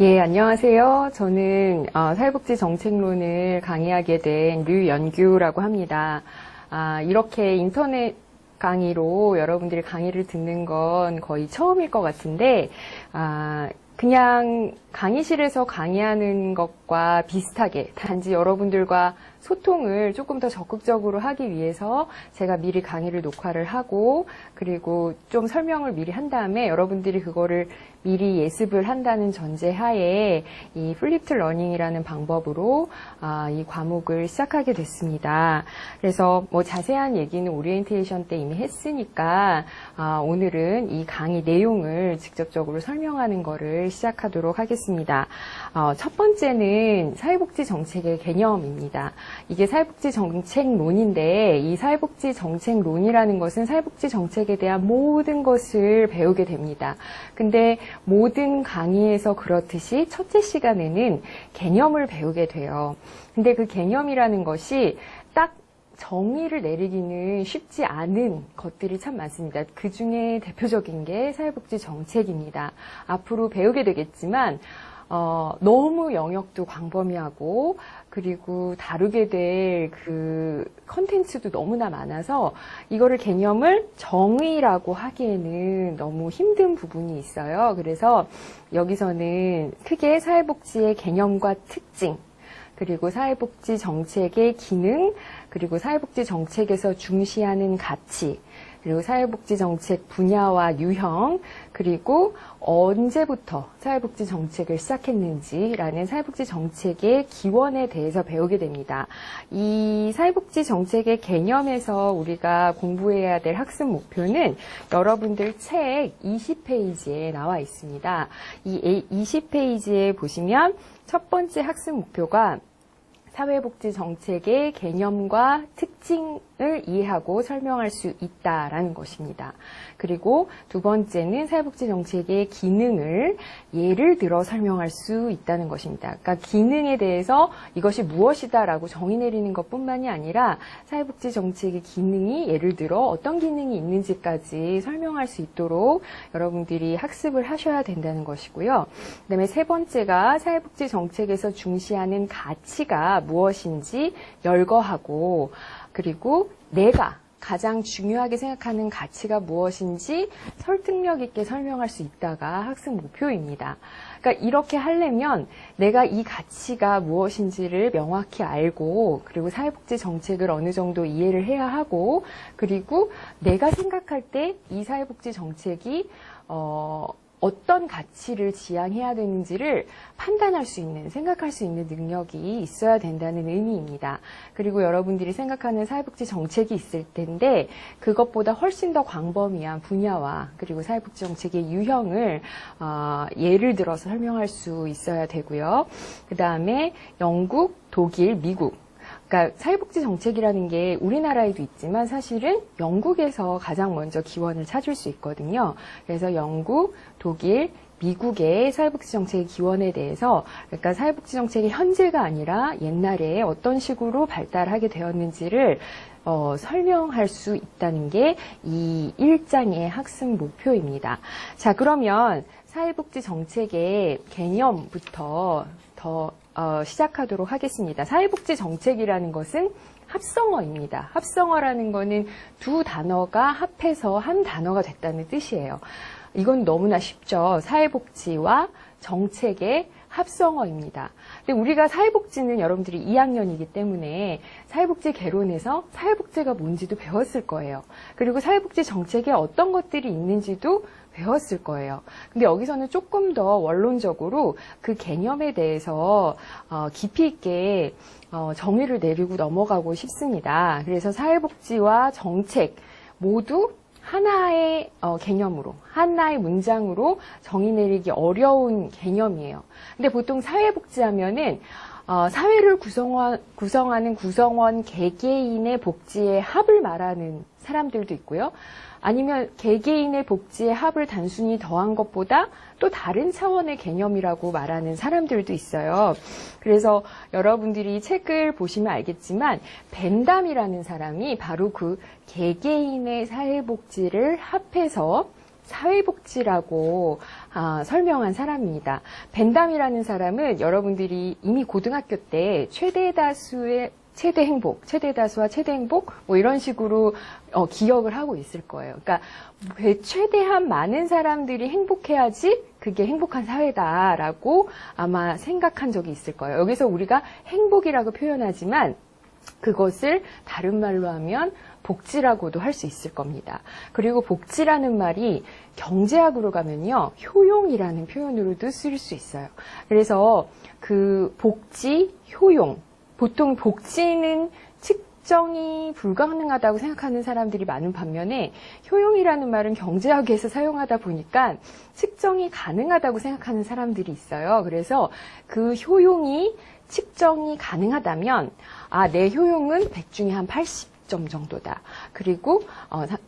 예, 안녕하세요. 저는 사회복지 정책론을 강의하게 된 류연규라고 합니다. 이렇게 인터넷 강의로 여러분들이 강의를 듣는 건 거의 처음일 것 같은데, 그냥 강의실에서 강의하는 것과 비슷하게 단지 여러분들과 소통을 조금 더 적극적으로 하기 위해서 제가 미리 강의를 녹화를 하고 그리고 좀 설명을 미리 한 다음에 여러분들이 그거를 미리 예습을 한다는 전제하에 이 플립드 러닝이라는 방법으로 이 과목을 시작하게 됐습니다. 그래서 뭐 자세한 얘기는 오리엔테이션 때 이미 했으니까 오늘은 이 강의 내용을 직접적으로 설명하는 거를 시작하도록 하겠습니다. 첫 번째는 사회복지 정책의 개념입니다. 이게 사회복지 정책론인데 이 사회복지 정책론이라는 것은 사회복지 정책에 대한 모든 것을 배우게 됩니다. 근데 모든 강의에서 그렇듯이 첫째 시간에는 개념을 배우게 돼요. 근데 그 개념이라는 것이 딱 정의를 내리기는 쉽지 않은 것들이 참 많습니다. 그 중에 대표적인 게 사회복지 정책입니다. 앞으로 배우게 되겠지만 너무 영역도 광범위하고 그리고 다루게 될 그 컨텐츠도 너무나 많아서 이거를 개념을 정의라고 하기에는 너무 힘든 부분이 있어요. 그래서 여기서는 크게 사회복지의 개념과 특징, 그리고 사회복지 정책의 기능, 그리고 사회복지 정책에서 중시하는 가치, 그리고 사회복지 정책 분야와 유형, 그리고 언제부터 사회복지 정책을 시작했는지라는 사회복지 정책의 기원에 대해서 배우게 됩니다. 이 사회복지 정책의 개념에서 우리가 공부해야 될 학습 목표는 여러분들 책 20페이지에 나와 있습니다. 이 20페이지에 보시면 첫 번째 학습 목표가 사회복지 정책의 개념과 특징을 이해하고 설명할 수 있다라는 것입니다. 그리고 두 번째는 사회복지 정책의 기능을 예를 들어 설명할 수 있다는 것입니다. 그러니까 기능에 대해서 이것이 무엇이다라고 정의 내리는 것뿐만이 아니라 사회복지 정책의 기능이 예를 들어 어떤 기능이 있는지까지 설명할 수 있도록 여러분들이 학습을 하셔야 된다는 것이고요. 그다음에 세 번째가 사회복지 정책에서 중시하는 가치가 무엇인지 열거하고 그리고 내가 가장 중요하게 생각하는 가치가 무엇인지 설득력 있게 설명할 수 있다가 학습 목표입니다. 그러니까 이렇게 하려면 내가 이 가치가 무엇인지를 명확히 알고 그리고 사회복지 정책을 어느 정도 이해를 해야 하고 그리고 내가 생각할 때 이 사회복지 정책이 어떤 가치를 지향해야 되는지를 판단할 수 있는, 생각할 수 있는 능력이 있어야 된다는 의미입니다. 그리고 여러분들이 생각하는 사회복지 정책이 있을 텐데 그것보다 훨씬 더 광범위한 분야와 그리고 사회복지 정책의 유형을 예를 들어서 설명할 수 있어야 되고요. 그 다음에 영국, 독일, 미국 그러니까 사회복지 정책이라는 게 우리나라에도 있지만 사실은 영국에서 가장 먼저 기원을 찾을 수 있거든요. 그래서 영국, 독일, 미국의 사회복지 정책의 기원에 대해서 그러니까 사회복지 정책의 현재가 아니라 옛날에 어떤 식으로 발달하게 되었는지를 설명할 수 있다는 게 이 1장의 학습 목표입니다. 자, 그러면 사회복지 정책의 개념부터 더 시작하도록 하겠습니다. 사회복지 정책이라는 것은 합성어입니다. 합성어라는 것은 두 단어가 합해서 한 단어가 됐다는 뜻이에요. 이건 너무나 쉽죠. 사회복지와 정책의 합성어입니다. 근데 우리가 사회복지는 여러분들이 2학년이기 때문에 사회복지 개론에서 사회복지가 뭔지도 배웠을 거예요. 그리고 사회복지 정책에 어떤 것들이 있는지도 배웠을 거예요. 근데 여기서는 조금 더 원론적으로 그 개념에 대해서 깊이 있게 정의를 내리고 넘어가고 싶습니다. 그래서 사회복지와 정책 모두 하나의 개념으로, 하나의 문장으로 정의 내리기 어려운 개념이에요. 근데 보통 사회복지 하면은 사회를 구성하는 구성원 개개인의 복지의 합을 말하는 사람들도 있고요. 아니면 개개인의 복지의 합을 단순히 더한 것보다 또 다른 차원의 개념이라고 말하는 사람들도 있어요. 그래서 여러분들이 책을 보시면 알겠지만 벤담이라는 사람이 바로 그 개개인의 사회복지를 합해서 사회복지라고 설명한 사람입니다. 벤담이라는 사람은 여러분들이 이미 고등학교 때 최대 다수와 최대 행복 뭐 이런 식으로 기억을 하고 있을 거예요. 그러니까 최대한 많은 사람들이 행복해야지 그게 행복한 사회다라고 아마 생각한 적이 있을 거예요. 여기서 우리가 행복이라고 표현하지만 그것을 다른 말로 하면 복지라고도 할 수 있을 겁니다. 그리고 복지라는 말이 경제학으로 가면요, 효용이라는 표현으로도 쓸 수 있어요. 그래서 그 복지, 효용, 보통 복지는 측정이 불가능하다고 생각하는 사람들이 많은 반면에 효용이라는 말은 경제학에서 사용하다 보니까 측정이 가능하다고 생각하는 사람들이 있어요. 그래서 그 효용이 측정이 가능하다면 내 효용은 100 중에 한 80점 정도다. 그리고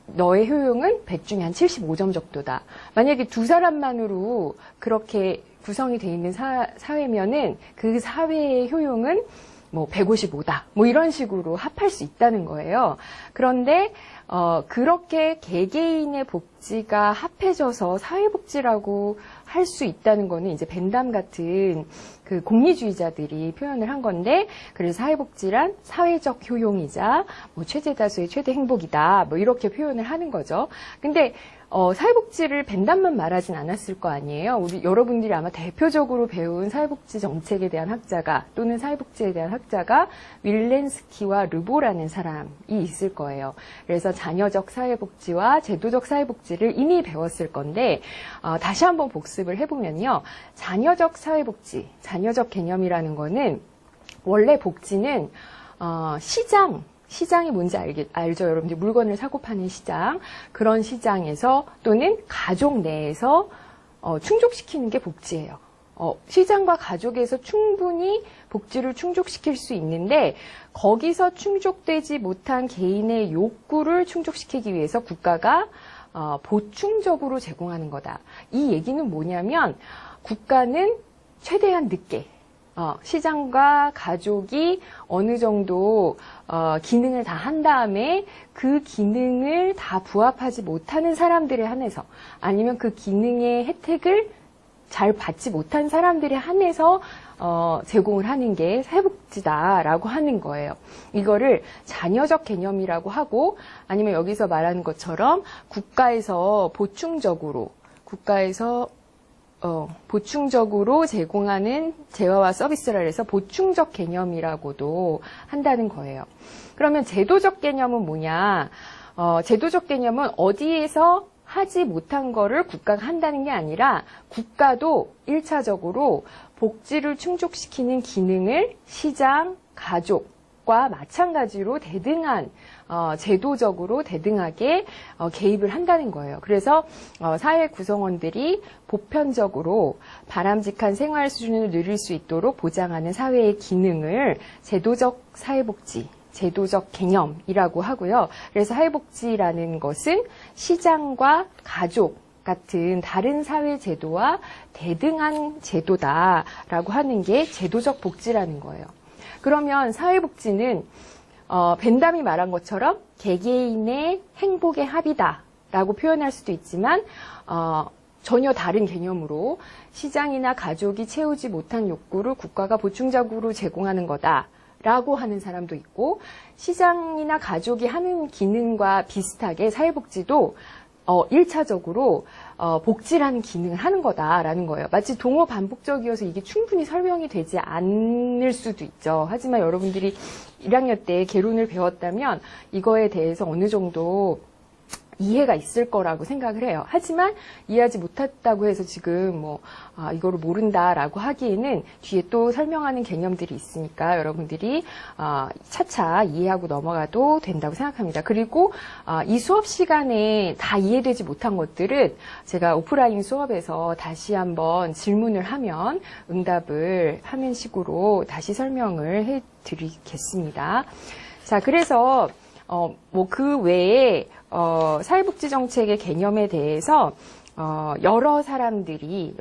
너의 효용은 100 중에 한 75점 정도다. 만약에 두 사람만으로 그렇게 구성이 되어 있는 사회면은 그 사회의 효용은 뭐 155다. 뭐 이런 식으로 합할 수 있다는 거예요. 그런데 그렇게 개개인의 복지가 합해져서 사회복지라고 할 수 있다는 거는 이제 벤담 같은 그 공리주의자들이 표현을 한 건데, 그래서 사회복지란 사회적 효용이자 뭐 최대다수의 최대 행복이다. 뭐 이렇게 표현을 하는 거죠. 근데 사회복지를 벤담만 말하진 않았을 거 아니에요. 우리 여러분들이 아마 대표적으로 배운 사회복지 정책에 대한 학자가 또는 사회복지에 대한 학자가 윌렌스키와 르보라는 사람이 있을 거예요. 그래서 자녀적 사회복지와 제도적 사회복지를 이미 배웠을 건데 다시 한번 복습을 해보면요. 자녀적 사회복지, 자녀적 개념이라는 거는 원래 복지는 시장이 뭔지 알죠? 여러분들 물건을 사고 파는 시장, 그런 시장에서 또는 가족 내에서 충족시키는 게 복지예요. 시장과 가족에서 충분히 복지를 충족시킬 수 있는데 거기서 충족되지 못한 개인의 욕구를 충족시키기 위해서 국가가 보충적으로 제공하는 거다. 이 얘기는 뭐냐면 국가는 최대한 늦게 시장과 가족이 어느 정도 기능을 다 한 다음에 그 기능을 다 부합하지 못하는 사람들에 한해서, 아니면 그 기능의 혜택을 잘 받지 못한 사람들에 한해서 제공을 하는 게 사회복지다라고 하는 거예요. 이거를 자녀적 개념이라고 하고, 아니면 여기서 말하는 것처럼 국가에서 보충적으로 제공하는 재화와 서비스라 해서 보충적 개념이라고도 한다는 거예요. 그러면 제도적 개념은 뭐냐? 제도적 개념은 어디에서 하지 못한 거를 국가가 한다는 게 아니라 국가도 1차적으로 복지를 충족시키는 기능을 시장, 가족과 마찬가지로 대등한 제도적으로 대등하게 개입을 한다는 거예요. 그래서 사회 구성원들이 보편적으로 바람직한 생활 수준을 누릴 수 있도록 보장하는 사회의 기능을 제도적 사회복지, 제도적 개념이라고 하고요. 그래서 사회복지라는 것은 시장과 가족 같은 다른 사회 제도와 대등한 제도다라고 하는 게 제도적 복지라는 거예요. 그러면 사회복지는 벤담이 말한 것처럼 개개인의 행복의 합이다라고 표현할 수도 있지만 전혀 다른 개념으로 시장이나 가족이 채우지 못한 욕구를 국가가 보충적으로 제공하는 거다라고 하는 사람도 있고, 시장이나 가족이 하는 기능과 비슷하게 사회복지도 1차적으로 복지라는 기능을 하는 거다라는 거예요. 마치 동어 반복적이어서 이게 충분히 설명이 되지 않을 수도 있죠. 하지만 여러분들이 1학년 때 개론을 배웠다면 이거에 대해서 어느 정도 이해가 있을 거라고 생각을 해요. 하지만 이해하지 못했다고 해서 지금 이거를 모른다라고 하기에는 뒤에 또 설명하는 개념들이 있으니까 여러분들이 차차 이해하고 넘어가도 된다고 생각합니다. 그리고 이 수업 시간에 다 이해되지 못한 것들은 제가 오프라인 수업에서 다시 한번 질문을 하면 응답을 하는 식으로 다시 설명을 해드리겠습니다. 자, 그래서 그 외에 사회복지 정책의 개념에 대해서 여러 사람들이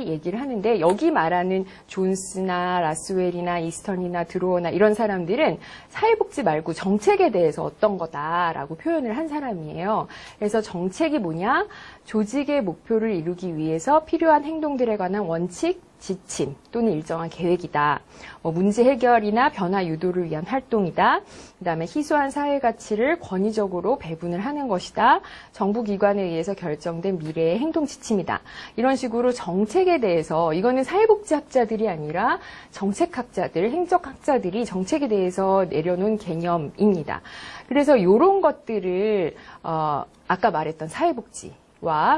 얘기를 하는데, 여기 말하는 존스나 라스웰이나 이스턴이나 드로어나 이런 사람들은 사회복지 말고 정책에 대해서 어떤 거다라고 표현을 한 사람이에요. 그래서 정책이 뭐냐? 조직의 목표를 이루기 위해서 필요한 행동들에 관한 원칙, 지침 또는 일정한 계획이다. 문제 해결이나 변화 유도를 위한 활동이다. 그다음에 희소한 사회 가치를 권위적으로 배분을 하는 것이다. 정부 기관에 의해서 결정된 미래의 행동 지침이다. 이런 식으로 정책에 대해서, 이거는 사회복지학자들이 아니라 정책학자들, 행정학자들이 정책에 대해서 내려놓은 개념입니다. 그래서 이런 것들을 아까 말했던 사회복지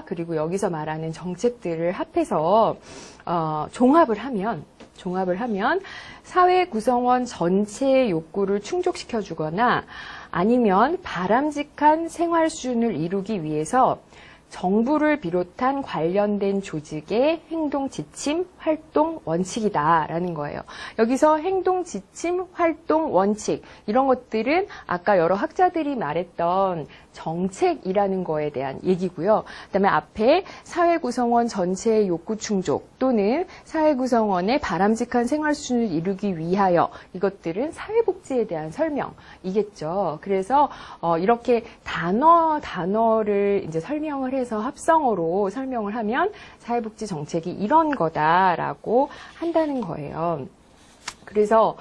그리고 여기서 말하는 정책들을 합해서 종합을 하면 사회 구성원 전체의 욕구를 충족시켜 주거나 아니면 바람직한 생활 수준을 이루기 위해서 정부를 비롯한 관련된 조직의 행동 지침, 활동 원칙이다라는 거예요. 여기서 행동 지침, 활동 원칙 이런 것들은 아까 여러 학자들이 말했던 정책이라는 거에 대한 얘기고요. 그다음에 앞에 사회 구성원 전체의 욕구 충족 또는 사회 구성원의 바람직한 생활 수준을 이루기 위하여, 이것들은 사회복지에 대한 설명이겠죠. 그래서 이렇게 단어를 이제 설명을 해서 합성어로 설명을 하면 사회복지 정책이 이런 거다라고 한다는 거예요. 그래서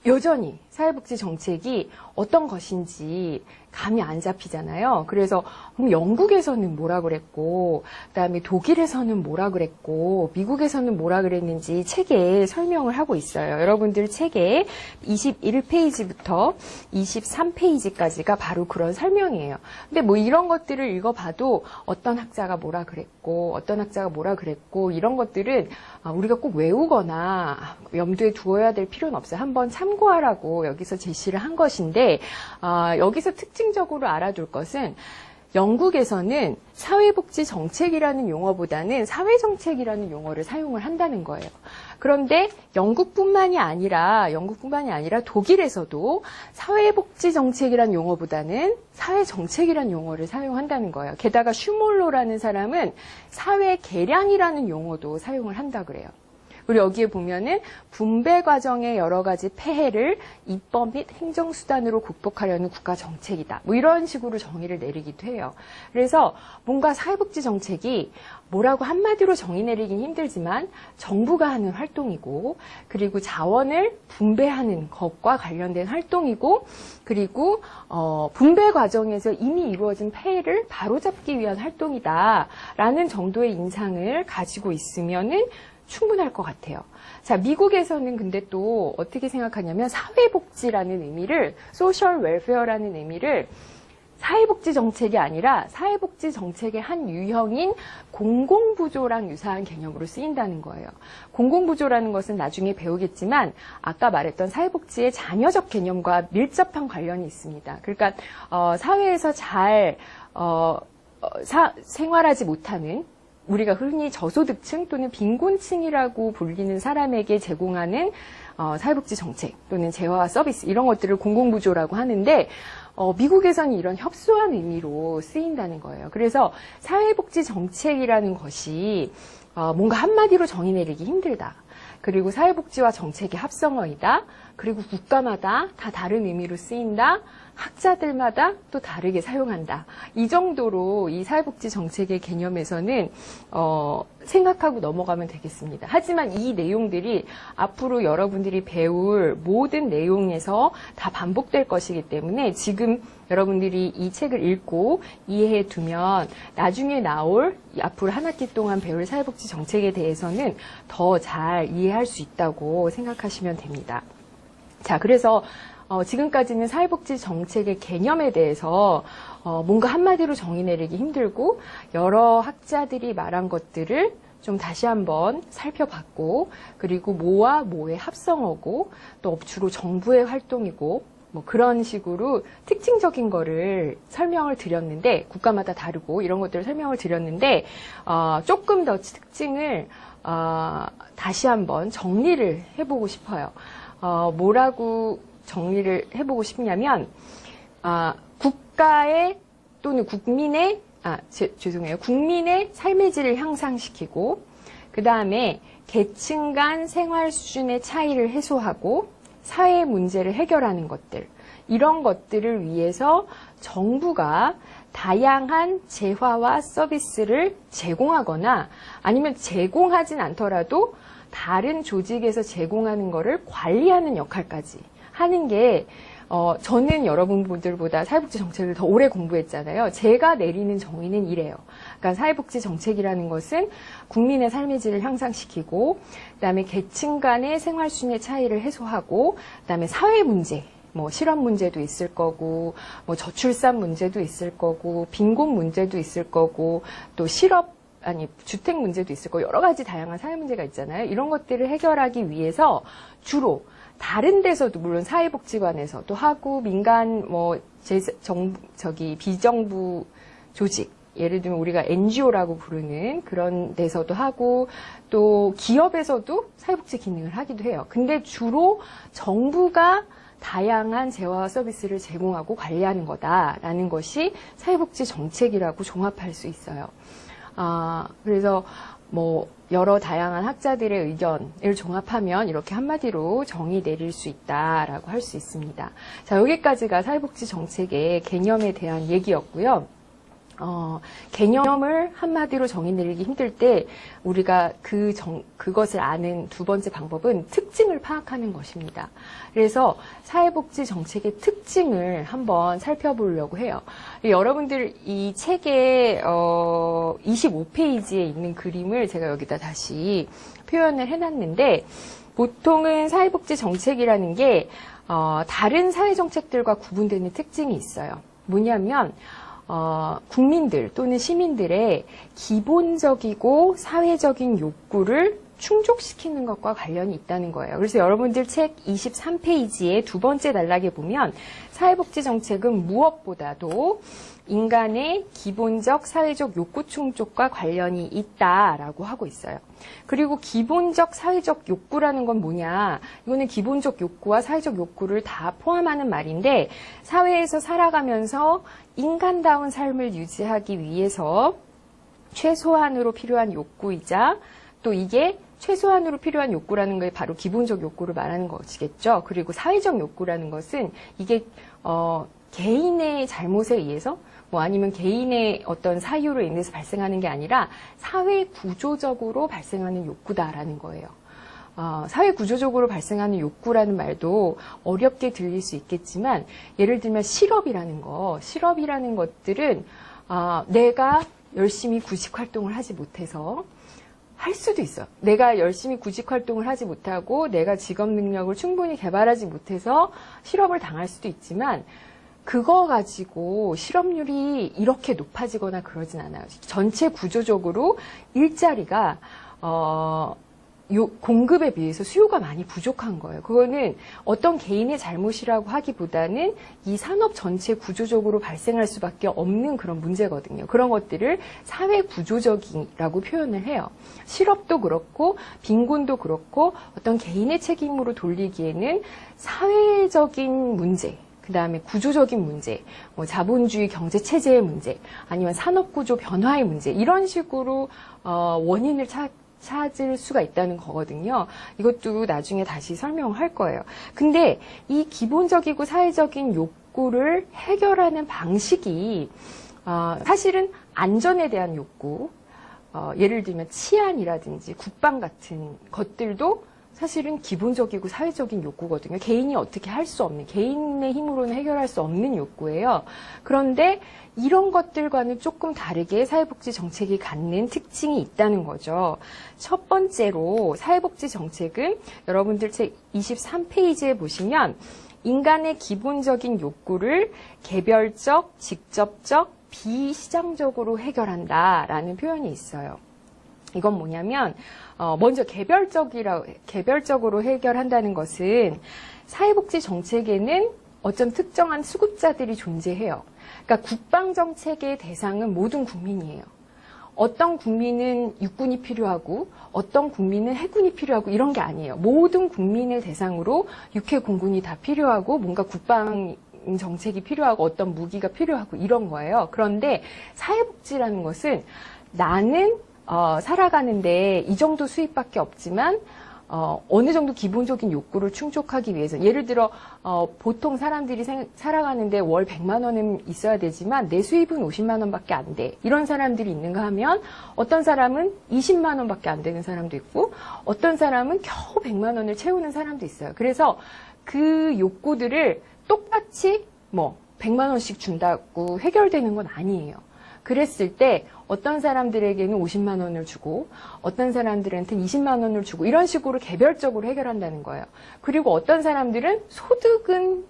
여전히 사회복지 정책이 어떤 것인지 감이 안 잡히잖아요. 그래서 그럼 영국에서는 뭐라 그랬고, 그다음에 독일에서는 뭐라 그랬고, 미국에서는 뭐라 그랬는지 책에 설명을 하고 있어요. 여러분들 책에 21페이지부터 23페이지까지가 바로 그런 설명이에요. 근데 뭐 이런 것들을 읽어봐도 어떤 학자가 뭐라 그랬고, 어떤 학자가 뭐라 그랬고, 이런 것들은 우리가 꼭 외우거나 염두에 두어야 될 필요는 없어요. 한번 참고하라고 여기서 제시를 한 것인데, 여기서 특징적으로 알아둘 것은 영국에서는 사회복지 정책이라는 용어보다는 사회정책이라는 용어를 사용을 한다는 거예요. 그런데 영국뿐만이 아니라 독일에서도 사회복지 정책이라는 용어보다는 사회정책이라는 용어를 사용한다는 거예요. 게다가 슈몰로라는 사람은 사회개량이라는 용어도 사용을 한다 그래요. 그리고 여기에 보면은 분배 과정의 여러 가지 폐해를 입법 및 행정수단으로 극복하려는 국가 정책이다. 뭐 이런 식으로 정의를 내리기도 해요. 그래서 뭔가 사회복지 정책이 뭐라고 한마디로 정의 내리긴 힘들지만 정부가 하는 활동이고, 그리고 자원을 분배하는 것과 관련된 활동이고, 그리고 분배 과정에서 이미 이루어진 폐해를 바로잡기 위한 활동이다라는 정도의 인상을 가지고 있으면은 충분할 것 같아요. 자, 미국에서는 근데 또 어떻게 생각하냐면 사회복지라는 의미를, 소셜 웰페어라는 의미를 사회복지 정책이 아니라 사회복지 정책의 한 유형인 공공부조랑 유사한 개념으로 쓰인다는 거예요. 공공부조라는 것은 나중에 배우겠지만 아까 말했던 사회복지의 자녀적 개념과 밀접한 관련이 있습니다. 그러니까 사회에서 잘 생활하지 못하는, 우리가 흔히 저소득층 또는 빈곤층이라고 불리는 사람에게 제공하는 사회복지 정책 또는 재화 서비스, 이런 것들을 공공부조라고 하는데, 미국에서는 이런 협소한 의미로 쓰인다는 거예요. 그래서 사회복지 정책이라는 것이 뭔가 한마디로 정의 내리기 힘들다. 그리고 사회복지와 정책의 합성어이다. 그리고 국가마다 다 다른 의미로 쓰인다. 학자들마다 또 다르게 사용한다. 이 정도로 이 사회복지 정책의 개념에서는 생각하고 넘어가면 되겠습니다. 하지만 이 내용들이 앞으로 여러분들이 배울 모든 내용에서 다 반복될 것이기 때문에 지금 여러분들이 이 책을 읽고 이해해 두면 나중에 나올 앞으로 한 학기 동안 배울 사회복지 정책에 대해서는 더 잘 이해할 수 있다고 생각하시면 됩니다. 자, 그래서 지금까지는 사회복지 정책의 개념에 대해서 뭔가 한마디로 정의 내리기 힘들고 여러 학자들이 말한 것들을 좀 다시 한번 살펴봤고, 그리고 뭐와 뭐의 합성어고 또 주로 정부의 활동이고 뭐 그런 식으로 특징적인 거를 설명을 드렸는데, 국가마다 다르고 이런 것들을 설명을 드렸는데 조금 더 특징을 다시 한번 정리를 해보고 싶어요. 뭐라고 정리를 해보고 싶냐면 국가의 또는 국민의 죄송해요. 국민의 삶의 질을 향상시키고, 그 다음에 계층 간 생활 수준의 차이를 해소하고, 사회 문제를 해결하는 것들, 이런 것들을 위해서 정부가 다양한 재화와 서비스를 제공하거나 아니면 제공하진 않더라도 다른 조직에서 제공하는 거를 관리하는 역할까지 하는 게 저는 여러분들보다 사회복지 정책을 더 오래 공부했잖아요. 제가 내리는 정의는 이래요. 그러니까 사회복지 정책이라는 것은 국민의 삶의 질을 향상시키고, 그다음에 계층 간의 생활 수준의 차이를 해소하고, 그다음에 사회 문제, 뭐 실업 문제도 있을 거고, 뭐 저출산 문제도 있을 거고, 빈곤 문제도 있을 거고, 또 주택 문제도 있을 거고, 여러 가지 다양한 사회 문제가 있잖아요. 이런 것들을 해결하기 위해서 주로 다른 데서도, 물론 사회복지관에서도 하고, 민간 비정부 조직, 예를 들면 우리가 NGO라고 부르는 그런 데서도 하고, 또 기업에서도 사회복지 기능을 하기도 해요. 근데 주로 정부가 다양한 재화와 서비스를 제공하고 관리하는 거다라는 것이 사회복지 정책이라고 종합할 수 있어요. 그래서 여러 다양한 학자들의 의견을 종합하면 이렇게 한마디로 정의 내릴 수 있다라고 할 수 있습니다. 자, 여기까지가 사회복지 정책의 개념에 대한 얘기였고요. 개념을 한마디로 정의 내리기 힘들 때 우리가 그것을 아는 두 번째 방법은 특징을 파악하는 것입니다. 그래서 사회복지 정책의 특징을 한번 살펴보려고 해요. 여러분들 이 책의 25페이지에 있는 그림을 제가 여기다 다시 표현을 해놨는데, 보통은 사회복지 정책이라는 게 다른 사회정책들과 구분되는 특징이 있어요. 뭐냐면 국민들 또는 시민들의 기본적이고 사회적인 욕구를 충족시키는 것과 관련이 있다는 거예요. 그래서 여러분들 책 23페이지에 두 번째 단락에 보면 사회복지 정책은 무엇보다도 인간의 기본적 사회적 욕구 충족과 관련이 있다라고 하고 있어요. 그리고 기본적 사회적 욕구라는 건 뭐냐? 이거는 기본적 욕구와 사회적 욕구를 다 포함하는 말인데, 사회에서 살아가면서 인간다운 삶을 유지하기 위해서 최소한으로 필요한 욕구이자, 또 이게 최소한으로 필요한 욕구라는 게 바로 기본적 욕구를 말하는 것이겠죠. 그리고 사회적 욕구라는 것은 이게 개인의 잘못에 의해서 아니면 개인의 어떤 사유로 인해서 발생하는 게 아니라 사회 구조적으로 발생하는 욕구다라는 거예요. 사회 구조적으로 발생하는 욕구라는 말도 어렵게 들릴 수 있겠지만, 예를 들면 실업이라는 것들은 내가 열심히 구직 활동을 하지 못해서 할 수도 있어. 내가 열심히 구직 활동을 하지 못하고 내가 직업 능력을 충분히 개발하지 못해서 실업을 당할 수도 있지만, 그거 가지고 실업률이 이렇게 높아지거나 그러진 않아요. 전체 구조적으로 일자리가 공급에 비해서 수요가 많이 부족한 거예요. 그거는 어떤 개인의 잘못이라고 하기보다는 이 산업 전체 구조적으로 발생할 수밖에 없는 그런 문제거든요. 그런 것들을 사회 구조적이라고 표현을 해요. 실업도 그렇고 빈곤도 그렇고 어떤 개인의 책임으로 돌리기에는 사회적인 문제, 그 다음에 구조적인 문제, 자본주의 경제 체제의 문제, 아니면 산업구조 변화의 문제, 이런 식으로 원인을 찾을 수가 있다는 거거든요. 이것도 나중에 다시 설명할 거예요. 근데 이 기본적이고 사회적인 욕구를 해결하는 방식이 사실은 안전에 대한 욕구, 예를 들면 치안이라든지 국방 같은 것들도 사실은 기본적이고 사회적인 욕구거든요. 개인이 어떻게 할 수 없는, 개인의 힘으로는 해결할 수 없는 욕구예요. 그런데 이런 것들과는 조금 다르게 사회복지 정책이 갖는 특징이 있다는 거죠. 첫 번째로 사회복지 정책은 여러분들 책 23페이지에 보시면 인간의 기본적인 욕구를 개별적, 직접적, 비시장적으로 해결한다라는 표현이 있어요. 이건 뭐냐면 먼저 개별적으로 해결한다는 것은 사회복지 정책에는 어떤 특정한 수급자들이 존재해요. 그러니까 국방정책의 대상은 모든 국민이에요. 어떤 국민은 육군이 필요하고 어떤 국민은 해군이 필요하고 이런 게 아니에요. 모든 국민을 대상으로 육해 공군이 다 필요하고 뭔가 국방의 정책이 필요하고 어떤 무기가 필요하고 이런 거예요. 그런데 사회복지라는 것은 나는 살아가는데 이 정도 수입밖에 없지만 어느 정도 기본적인 욕구를 충족하기 위해서 예를 들어 보통 사람들이 살아가는데 월 100만 원은 있어야 되지만 내 수입은 50만 원밖에 안 돼. 이런 사람들이 있는가 하면 어떤 사람은 20만 원밖에 안 되는 사람도 있고 어떤 사람은 겨우 100만 원을 채우는 사람도 있어요. 그래서 그 욕구들을 똑같이 100만 원씩 준다고 해결되는 건 아니에요. 그랬을 때 어떤 사람들에게는 50만 원을 주고 어떤 사람들한테는 20만 원을 주고 이런 식으로 개별적으로 해결한다는 거예요. 그리고 어떤 사람들은 소득은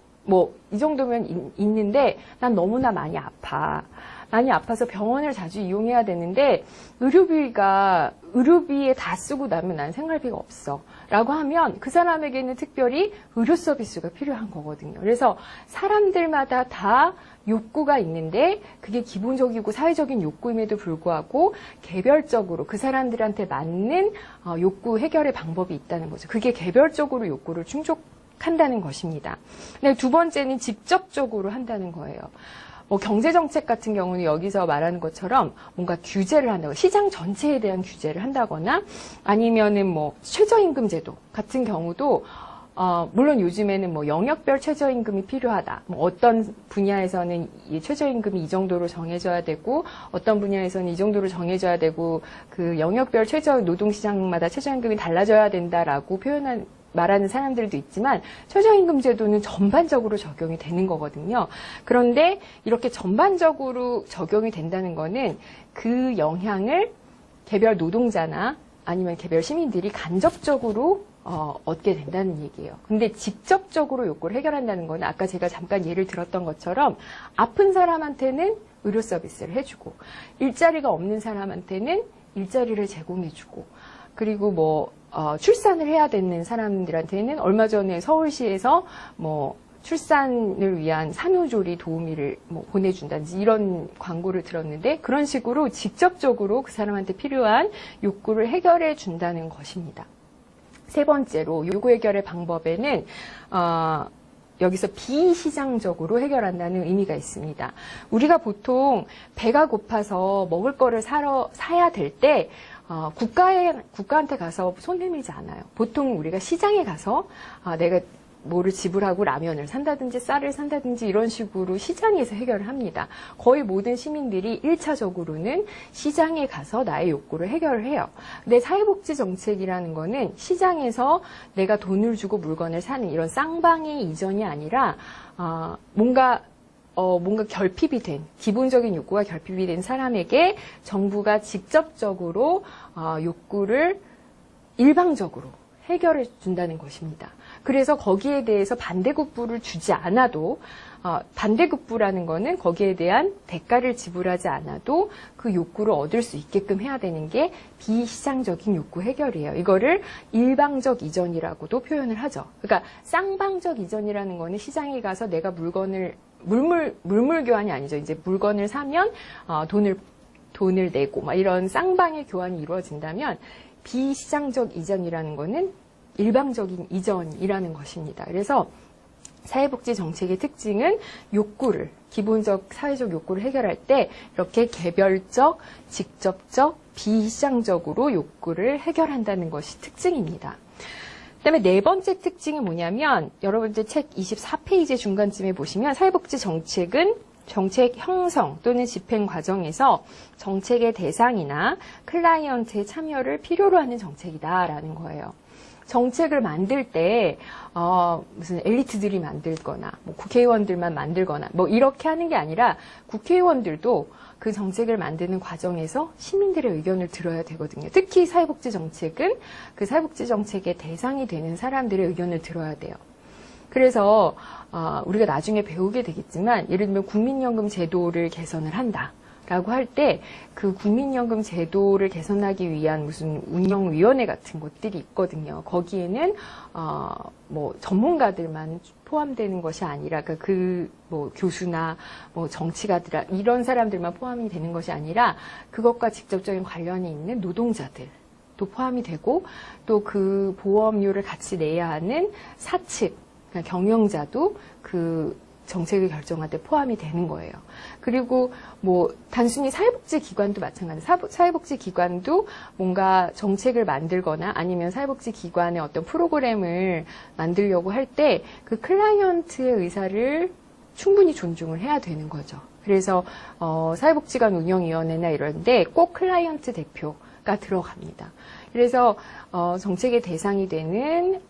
이 정도면 있는데 난 너무나 많이 아파. 많이 아파서 병원을 자주 이용해야 되는데 의료비에 다 쓰고 나면 난 생활비가 없어. 라고 하면 그 사람에게는 특별히 의료 서비스가 필요한 거거든요. 그래서 사람들마다 다 욕구가 있는데 그게 기본적이고 사회적인 욕구임에도 불구하고 개별적으로 그 사람들한테 맞는 욕구 해결의 방법이 있다는 거죠. 그게 개별적으로 욕구를 충족한다는 것입니다. 네, 두 번째는 직접적으로 한다는 거예요. 경제정책 같은 경우는 여기서 말하는 것처럼 뭔가 규제를 한다고, 시장 전체에 대한 규제를 한다거나 아니면은 최저임금 제도 같은 경우도 물론 요즘에는 영역별 최저임금이 필요하다. 어떤 분야에서는 이 최저임금이 이 정도로 정해져야 되고, 어떤 분야에서는 이 정도로 정해져야 되고, 그 영역별 노동시장마다 최저임금이 달라져야 된다라고 말하는 사람들도 있지만 최저임금 제도는 전반적으로 적용이 되는 거거든요. 그런데 이렇게 전반적으로 적용이 된다는 거는 그 영향을 개별 노동자나 아니면 개별 시민들이 간접적으로 얻게 된다는 얘기예요. 근데 직접적으로 욕구를 해결한다는 거는 아까 제가 잠깐 예를 들었던 것처럼 아픈 사람한테는 의료 서비스를 해주고 일자리가 없는 사람한테는 일자리를 제공해주고 그리고 출산을 해야 되는 사람들한테는 얼마 전에 서울시에서 출산을 위한 산후조리 도우미를 보내준다든지 이런 광고를 들었는데 그런 식으로 직접적으로 그 사람한테 필요한 욕구를 해결해 준다는 것입니다. 세 번째로 요구 해결의 방법에는 여기서 비시장적으로 해결한다는 의미가 있습니다. 우리가 보통 배가 고파서 먹을 거를 사야 될 때 국가한테 가서 손 내밀지 않아요. 보통 우리가 시장에 가서 내가 뭐를 지불하고 라면을 산다든지 쌀을 산다든지 이런 식으로 시장에서 해결을 합니다. 거의 모든 시민들이 1차적으로는 시장에 가서 나의 욕구를 해결을 해요. 근데 사회복지 정책이라는 거는 시장에서 내가 돈을 주고 물건을 사는 이런 쌍방의 이전이 아니라 뭔가 결핍이 된, 기본적인 욕구가 결핍이 된 사람에게 정부가 직접적으로 욕구를 일방적으로 해결해 준다는 것입니다. 그래서 거기에 대해서 반대급부를 주지 않아도 반대급부라는 거는 거기에 대한 대가를 지불하지 않아도 그 욕구를 얻을 수 있게끔 해야 되는 게 비시장적인 욕구 해결이에요. 이거를 일방적 이전이라고도 표현을 하죠. 그러니까 쌍방적 이전이라는 거는 시장에 가서 내가 물건을 물물 교환이 아니죠. 이제 물건을 사면 돈을 내고 막 이런 쌍방의 교환이 이루어진다면 비시장적 이전이라는 거는 일방적인 이전이라는 것입니다. 그래서 사회복지 정책의 특징은 욕구를, 기본적 사회적 욕구를 해결할 때 이렇게 개별적, 직접적, 비시장적으로 욕구를 해결한다는 것이 특징입니다. 그다음에 네 번째 특징이 뭐냐면 여러분들 책 24페이지 중간쯤에 보시면 사회복지 정책은 정책 형성 또는 집행 과정에서 정책의 대상이나 클라이언트의 참여를 필요로 하는 정책이다라는 거예요. 정책을 만들 때 무슨 엘리트들이 만들거나 국회의원들만 만들거나 이렇게 하는 게 아니라 국회의원들도 그 정책을 만드는 과정에서 시민들의 의견을 들어야 되거든요. 특히 사회복지 정책은 그 사회복지 정책의 대상이 되는 사람들의 의견을 들어야 돼요. 그래서 우리가 나중에 배우게 되겠지만 예를 들면 국민연금 제도를 개선을 한다. 라고 할 때 그 국민연금 제도를 개선하기 위한 무슨 운영위원회 같은 것들이 있거든요. 거기에는 전문가들만 포함되는 것이 아니라 교수나 정치가들 이런 사람들만 포함이 되는 것이 아니라 그것과 직접적인 관련이 있는 노동자들도 포함이 되고 또 그 보험료를 같이 내야 하는 사측 그러니까 경영자도 그 정책을 결정할 때 포함이 되는 거예요. 그리고 뭐 단순히 사회복지기관도 마찬가지예요. 사회복지기관도 뭔가 정책을 만들거나 아니면 사회복지기관의 어떤 프로그램을 만들려고 할 때 그 클라이언트의 의사를 충분히 존중을 해야 되는 거죠. 그래서 사회복지관 운영위원회나 이런데 꼭 클라이언트 대표가 들어갑니다. 그래서 정책의 대상이 되는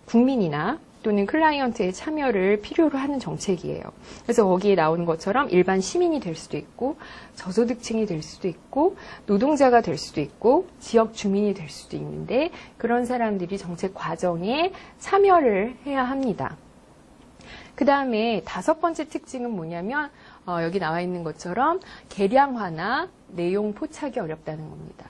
국민이나 또는 클라이언트의 참여를 필요로 하는 정책이에요. 그래서 거기에 나오는 것처럼 일반 시민이 될 수도 있고 저소득층이 될 수도 있고 노동자가 될 수도 있고 지역 주민이 될 수도 있는데 그런 사람들이 정책 과정에 참여를 해야 합니다. 그 다음에 5번째 특징은 뭐냐면 여기 나와 있는 것처럼 개량화나 내용 포착이 어렵다는 겁니다.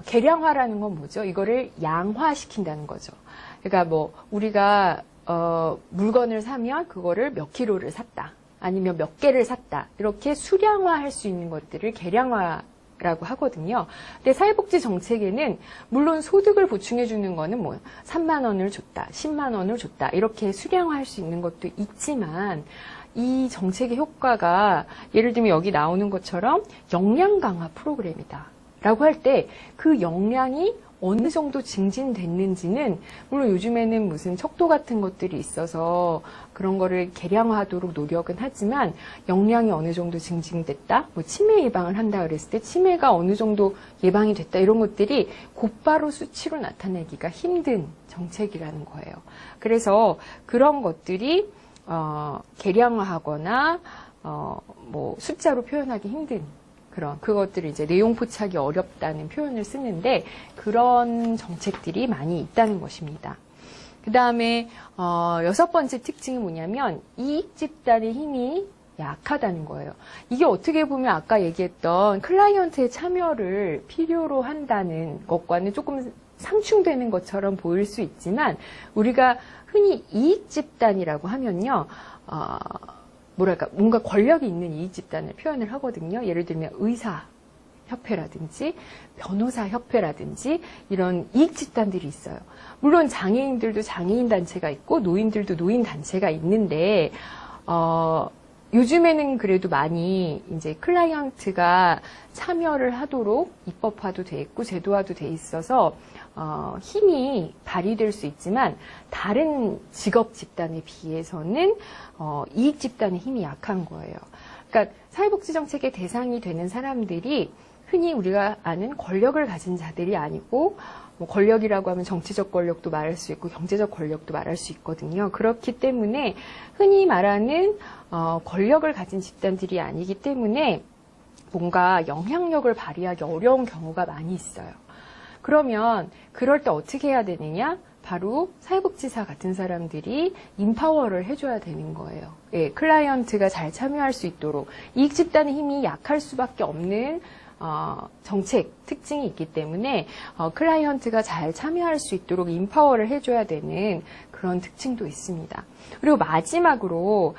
개량화라는 건 뭐죠? 이거를 양화시킨다는 거죠. 그러니까 뭐 우리가 물건을 사면 그거를 몇 킬로를 샀다. 아니면 몇 개를 샀다. 이렇게 수량화할 수 있는 것들을 개량화라고 하거든요. 근데 사회복지 정책에는 물론 소득을 보충해 주는 거는 뭐 3만 원을 줬다. 10만 원을 줬다. 이렇게 수량화할 수 있는 것도 있지만 이 정책의 효과가 예를 들면 여기 나오는 것처럼 역량 강화 프로그램이다. 라고 할 때 그 역량이 어느 정도 증진됐는지는 물론 요즘에는 무슨 척도 같은 것들이 있어서 그런 거를 개량화하도록 노력은 하지만 역량이 어느 정도 증진됐다, 뭐 치매 예방을 한다 그랬을 때 치매가 어느 정도 예방이 됐다 이런 것들이 곧바로 수치로 나타내기가 힘든 정책이라는 거예요. 그래서 그런 것들이 개량화하거나 뭐 숫자로 표현하기 힘든 그것들을 이제 내용 포착이 어렵다는 표현을 쓰는데 그런 정책들이 많이 있다는 것입니다. 그 다음에 6번째 특징이 뭐냐면 이익 집단의 힘이 약하다는 거예요. 이게 어떻게 보면 아까 얘기했던 클라이언트의 참여를 필요로 한다는 것과는 조금 상충되는 것처럼 보일 수 있지만 우리가 흔히 이익 집단이라고 하면요. 뭔가 권력이 있는 이익 집단을 표현을 하거든요. 예를 들면 의사협회라든지 변호사협회라든지 이런 이익 집단들이 있어요. 물론 장애인들도 장애인 단체가 있고 노인들도 노인 단체가 있는데 요즘에는 그래도 많이 이제 클라이언트가 참여를 하도록 입법화도 돼 있고 제도화도 돼 있어서 힘이 발휘될 수 있지만 다른 직업 집단에 비해서는 이익 집단의 힘이 약한 거예요. 그러니까 사회복지 정책의 대상이 되는 사람들이 흔히 우리가 아는 권력을 가진 자들이 아니고 뭐 권력이라고 하면 정치적 권력도 말할 수 있고 경제적 권력도 말할 수 있거든요. 그렇기 때문에 흔히 말하는 권력을 가진 집단들이 아니기 때문에 뭔가 영향력을 발휘하기 어려운 경우가 많이 있어요. 그러면 그럴 때 어떻게 해야 되느냐? 바로 사회복지사 같은 사람들이 인파워를 해줘야 되는 거예요. 예, 클라이언트가 잘 참여할 수 있도록 이익 집단의 힘이 약할 수밖에 없는 정책 특징이 있기 때문에 클라이언트가 잘 참여할 수 있도록 인파워를 해줘야 되는 그런 특징도 있습니다. 그리고 마지막으로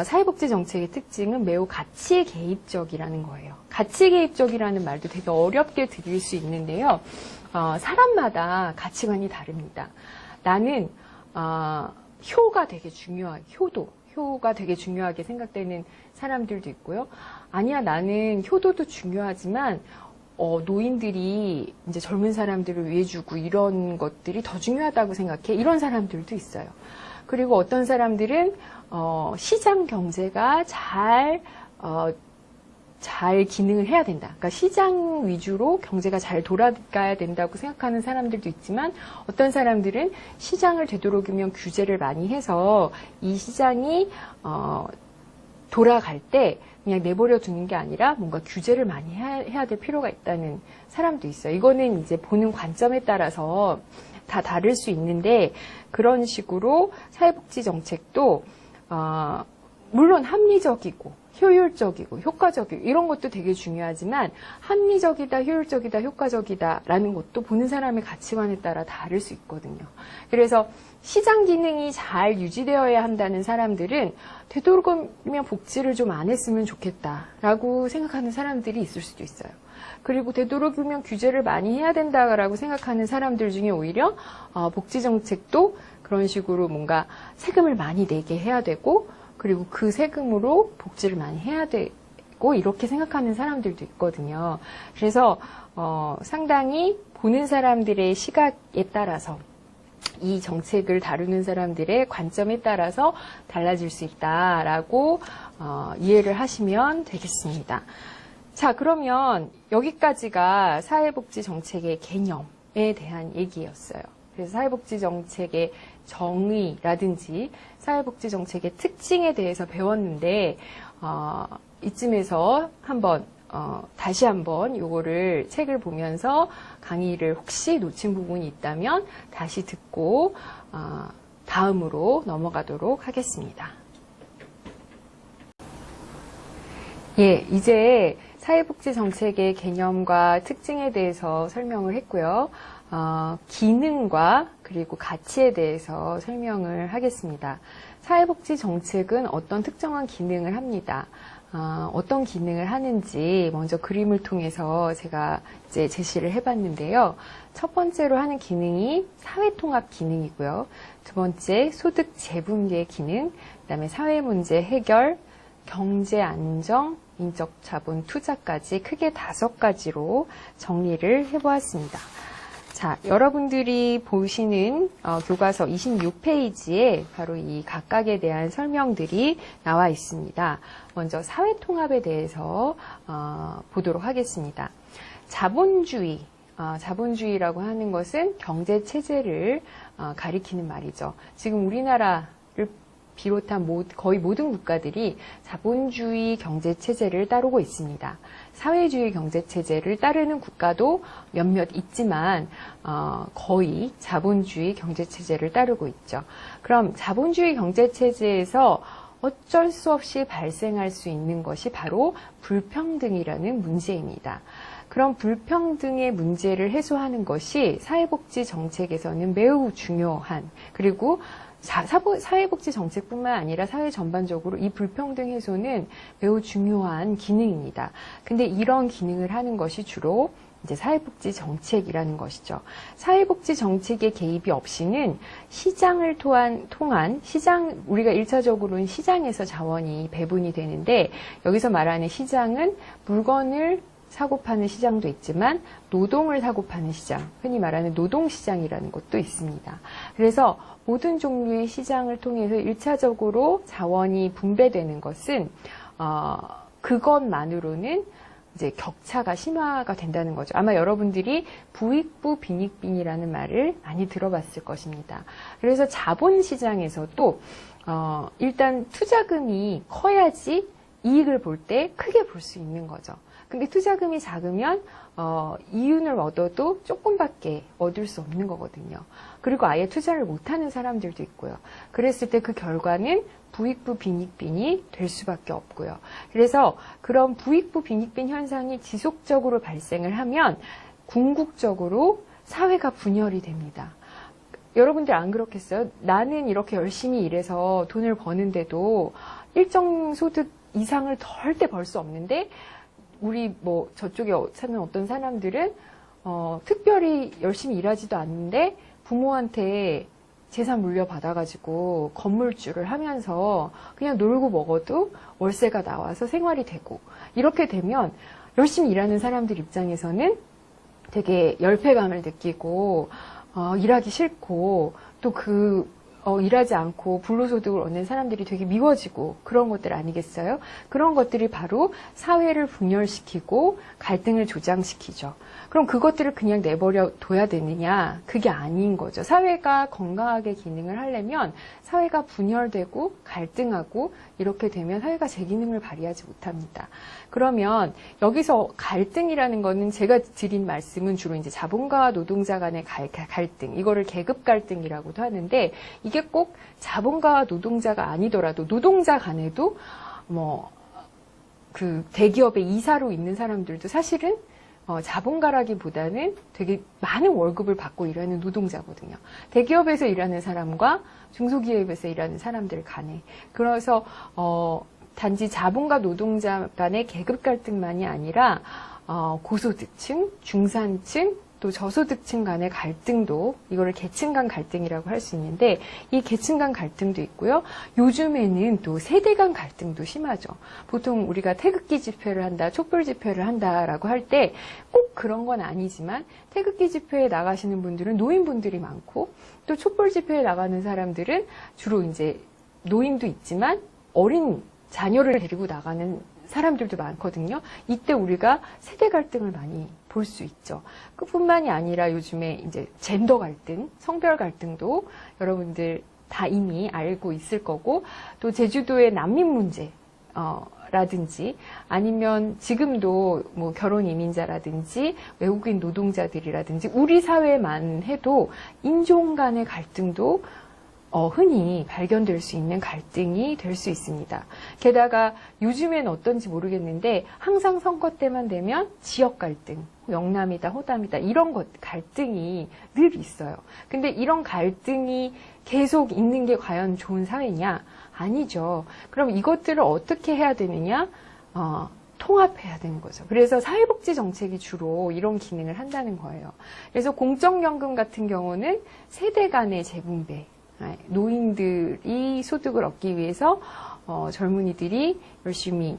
사회복지 정책의 특징은 매우 가치 개입적이라는 거예요. 가치 개입적이라는 말도 되게 어렵게 들릴 수 있는데요. 사람마다 가치관이 다릅니다. 나는 효가 되게 중요하게, 효가 되게 중요하게 생각되는 사람들도 있고요. 아니야, 나는 효도도 중요하지만 노인들이 이제 젊은 사람들을 위해 주고 이런 것들이 더 중요하다고 생각해. 이런 사람들도 있어요. 그리고 어떤 사람들은 시장 경제가 잘 기능을 해야 된다. 그러니까 시장 위주로 경제가 잘 돌아가야 된다고 생각하는 사람들도 있지만 어떤 사람들은 시장을 되도록이면 규제를 많이 해서 이 시장이 돌아갈 때 그냥 내버려 두는 게 아니라 뭔가 규제를 많이 해야 될 필요가 있다는 사람도 있어요. 이거는 이제 보는 관점에 따라서 다 다를 수 있는데 그런 식으로 사회복지 정책도 물론 합리적이고 효율적이고 효과적이고 이런 것도 되게 중요하지만 합리적이다, 효율적이다, 효과적이다라는 것도 보는 사람의 가치관에 따라 다를 수 있거든요. 그래서 시장 기능이 잘 유지되어야 한다는 사람들은 되도록이면 복지를 좀 안 했으면 좋겠다라고 생각하는 사람들이 있을 수도 있어요. 그리고 되도록이면 규제를 많이 해야 된다라고 생각하는 사람들 중에 오히려 복지 정책도 그런 식으로 뭔가 세금을 많이 내게 해야 되고 그리고 그 세금으로 복지를 많이 해야 되고 이렇게 생각하는 사람들도 있거든요. 그래서 상당히 보는 사람들의 시각에 따라서 이 정책을 다루는 사람들의 관점에 따라서 달라질 수 있다라고 이해를 하시면 되겠습니다. 자, 그러면 여기까지가 사회복지 정책의 개념에 대한 얘기였어요. 그래서 사회복지 정책의 정의라든지 사회복지 정책의 특징에 대해서 배웠는데 이쯤에서 다시 한번 요거를 책을 보면서 강의를 혹시 놓친 부분이 있다면 다시 듣고 다음으로 넘어가도록 하겠습니다. 예, 이제 사회복지 정책의 개념과 특징에 대해서 설명을 했고요. 기능과 그리고 가치에 대해서 설명을 하겠습니다. 사회복지 정책은 어떤 특정한 기능을 합니다. 어떤 기능을 하는지 먼저 그림을 통해서 제가 이제 제시를 해봤는데요. 첫 번째로 하는 기능이 사회통합 기능이고요. 두 번째 소득 재분배 기능, 그다음에 사회 문제 해결, 경제 안정, 인적 자본 투자까지 크게 5가지로 정리를 해보았습니다. 자, 여러분들이 보시는 교과서 26페이지에 바로 이 각각에 대한 설명들이 나와 있습니다. 먼저 사회통합에 대해서 보도록 하겠습니다. 자본주의라고 하는 것은 경제체제를 가리키는 말이죠. 지금 우리나라를 비롯한 거의 모든 국가들이 자본주의 경제체제를 따르고 있습니다. 사회주의 경제체제를 따르는 국가도 몇몇 있지만 거의 자본주의 경제체제를 따르고 있죠. 그럼 자본주의 경제체제에서 어쩔 수 없이 발생할 수 있는 것이 바로 불평등이라는 문제입니다. 그런 불평등의 문제를 해소하는 것이 사회복지 정책에서는 매우 중요한, 그리고 사회복지 정책뿐만 아니라 사회 전반적으로 이 불평등 해소는 매우 중요한 기능입니다. 근데 이런 기능을 하는 것이 주로 이제 사회복지 정책이라는 것이죠. 사회복지 정책의 개입이 없이는 시장을 통한 우리가 1차적으로는 시장에서 자원이 배분이 되는데, 여기서 말하는 시장은 물건을 사고 파는 시장도 있지만 노동을 사고 파는 시장, 흔히 말하는 노동시장이라는 것도 있습니다. 그래서 모든 종류의 시장을 통해서 1차적으로 자원이 분배되는 것은 그것만으로는 이제 격차가 심화가 된다는 거죠. 아마 여러분들이 부익부 빈익빈이라는 말을 많이 들어봤을 것입니다. 그래서 자본시장에서도 일단 투자금이 커야지 이익을 볼 때 크게 볼 수 있는 거죠. 근데 투자금이 작으면 이윤을 얻어도 조금밖에 얻을 수 없는 거거든요. 그리고 아예 투자를 못하는 사람들도 있고요. 그랬을 때 그 결과는 부익부 빈익빈이 될 수밖에 없고요. 그래서 그런 부익부 빈익빈 현상이 지속적으로 발생을 하면 궁극적으로 사회가 분열이 됩니다. 여러분들 안 그렇겠어요? 나는 이렇게 열심히 일해서 돈을 버는데도 일정 소득 이상을 절대 벌 수 없는데, 우리 저쪽에 사는 어떤 사람들은 특별히 열심히 일하지도 않는데 부모한테 재산 물려받아가지고 건물주를 하면서 그냥 놀고 먹어도 월세가 나와서 생활이 되고, 이렇게 되면 열심히 일하는 사람들 입장에서는 되게 열패감을 느끼고 일하기 싫고, 또 일하지 않고 불로소득을 얻는 사람들이 되게 미워지고 그런 것들 아니겠어요? 그런 것들이 바로 사회를 분열시키고 갈등을 조장시키죠. 그럼 그것들을 그냥 내버려 둬야 되느냐? 그게 아닌 거죠. 사회가 건강하게 기능을 하려면 사회가 분열되고 갈등하고 이렇게 되면 사회가 제 기능을 발휘하지 못합니다. 그러면 여기서 갈등이라는 거는 제가 드린 말씀은 주로 이제 자본가와 노동자 간의 갈등, 이거를 계급 갈등이라고도 하는데, 이게 꼭 자본가와 노동자가 아니더라도 노동자 간에도 그 대기업의 이사로 있는 사람들도 사실은 자본가라기보다는 되게 많은 월급을 받고 일하는 노동자거든요. 대기업에서 일하는 사람과 중소기업에서 일하는 사람들 간에. 그래서 단지 자본가 노동자 간의 계급 갈등만이 아니라 고소득층, 중산층, 또 저소득층 간의 갈등도 이거를 계층 간 갈등이라고 할 수 있는데 이 계층 간 갈등도 있고요. 요즘에는 또 세대 간 갈등도 심하죠. 보통 우리가 태극기 집회를 한다, 촛불 집회를 한다라고 할 때 꼭 그런 건 아니지만 태극기 집회에 나가시는 분들은 노인분들이 많고 또 촛불 집회에 나가는 사람들은 주로 이제 노인도 있지만 어린 자녀를 데리고 나가는 사람들도 많거든요. 이때 우리가 세대 갈등을 많이 볼 수 있죠. 그뿐만이 아니라 요즘에 이제 젠더 갈등, 성별 갈등도 여러분들 다 이미 알고 있을 거고, 또 제주도의 난민 문제, 라든지 아니면 지금도 뭐 결혼 이민자라든지 외국인 노동자들이라든지 우리 사회만 해도 인종 간의 갈등도 흔히 발견될 수 있는 갈등이 될 수 있습니다. 게다가 요즘엔 어떤지 모르겠는데 항상 선거 때만 되면 지역 갈등, 영남이다, 호남이다 이런 갈등이 늘 있어요. 근데 이런 갈등이 계속 있는 게 과연 좋은 사회냐? 아니죠. 그럼 이것들을 어떻게 해야 되느냐? 통합해야 되는 거죠. 그래서 사회복지 정책이 주로 이런 기능을 한다는 거예요. 그래서 공적연금 같은 경우는 세대 간의 재분배, 노인들이 소득을 얻기 위해서 젊은이들이 열심히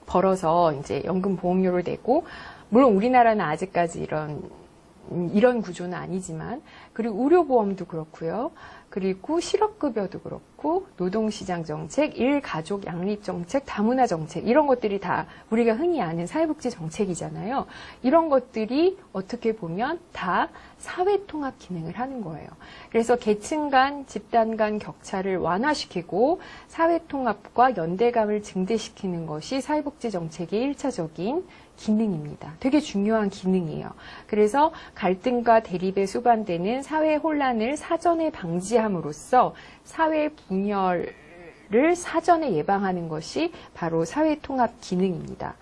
벌어서 이제 연금 보험료를 내고, 물론 우리나라는 아직까지 이런 구조는 아니지만, 그리고 의료보험도 그렇고요. 그리고 실업급여도 그렇고, 노동시장 정책, 일가족 양립 정책, 다문화 정책, 이런 것들이 다 우리가 흔히 아는 사회복지 정책이잖아요. 이런 것들이 어떻게 보면 다 사회통합 기능을 하는 거예요. 그래서 계층 간, 집단 간 격차를 완화시키고 사회통합과 연대감을 증대시키는 것이 사회복지 정책의 1차적인 기능입니다. 되게 중요한 기능이에요. 그래서 갈등과 대립에 수반되는 사회 혼란을 사전에 방지함으로써 사회 분열을 사전에 예방하는 것이 바로 사회 통합 기능입니다.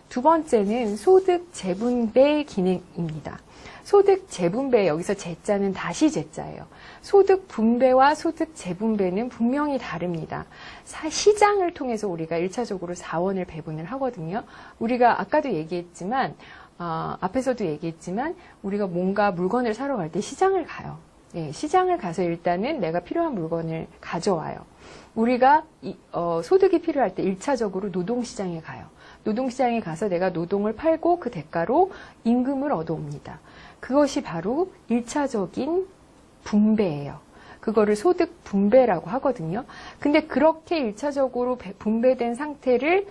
두 번째는 소득 재분배 기능입니다. 소득 재분배, 여기서 재자는 다시 재자예요. 소득 분배와 소득 재분배는 분명히 다릅니다. 시장을 통해서 우리가 1차적으로 자원을 배분을 하거든요. 우리가 아까도 얘기했지만, 앞에서도 얘기했지만, 우리가 뭔가 물건을 사러 갈 때 시장을 가요. 네, 시장을 가서 일단은 내가 필요한 물건을 가져와요. 우리가 소득이 필요할 때 1차적으로 노동시장에 가요. 노동시장에 가서 내가 노동을 팔고 그 대가로 임금을 얻어옵니다. 그것이 바로 1차적인 분배예요. 그거를 소득 분배라고 하거든요. 근데 그렇게 1차적으로 분배된 상태를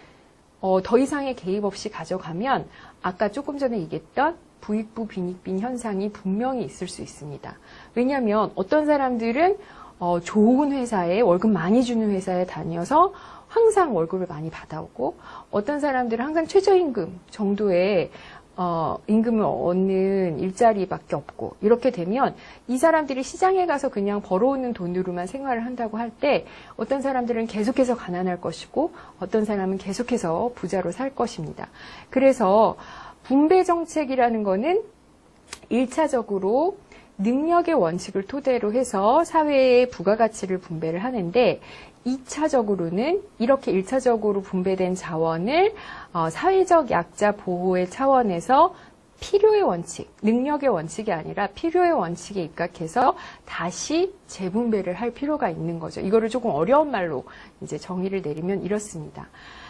더 이상의 개입 없이 가져가면 아까 조금 전에 얘기했던 부익부 빈익빈 현상이 분명히 있을 수 있습니다. 왜냐하면 어떤 사람들은 좋은 회사에 월급 많이 주는 회사에 다녀서 항상 월급을 많이 받아오고, 어떤 사람들은 항상 최저임금 정도의 임금을 얻는 일자리밖에 없고, 이렇게 되면 이 사람들이 시장에 가서 그냥 벌어오는 돈으로만 생활을 한다고 할 때 어떤 사람들은 계속해서 가난할 것이고 어떤 사람은 계속해서 부자로 살 것입니다. 그래서 분배 정책이라는 거는 1차적으로 능력의 원칙을 토대로 해서 사회의 부가가치를 분배를 하는데, 2차적으로는 이렇게 1차적으로 분배된 자원을 사회적 약자 보호의 차원에서 필요의 원칙, 능력의 원칙이 아니라 필요의 원칙에 입각해서 다시 재분배를 할 필요가 있는 거죠. 이거를 조금 어려운 말로 이제 정의를 내리면 이렇습니다.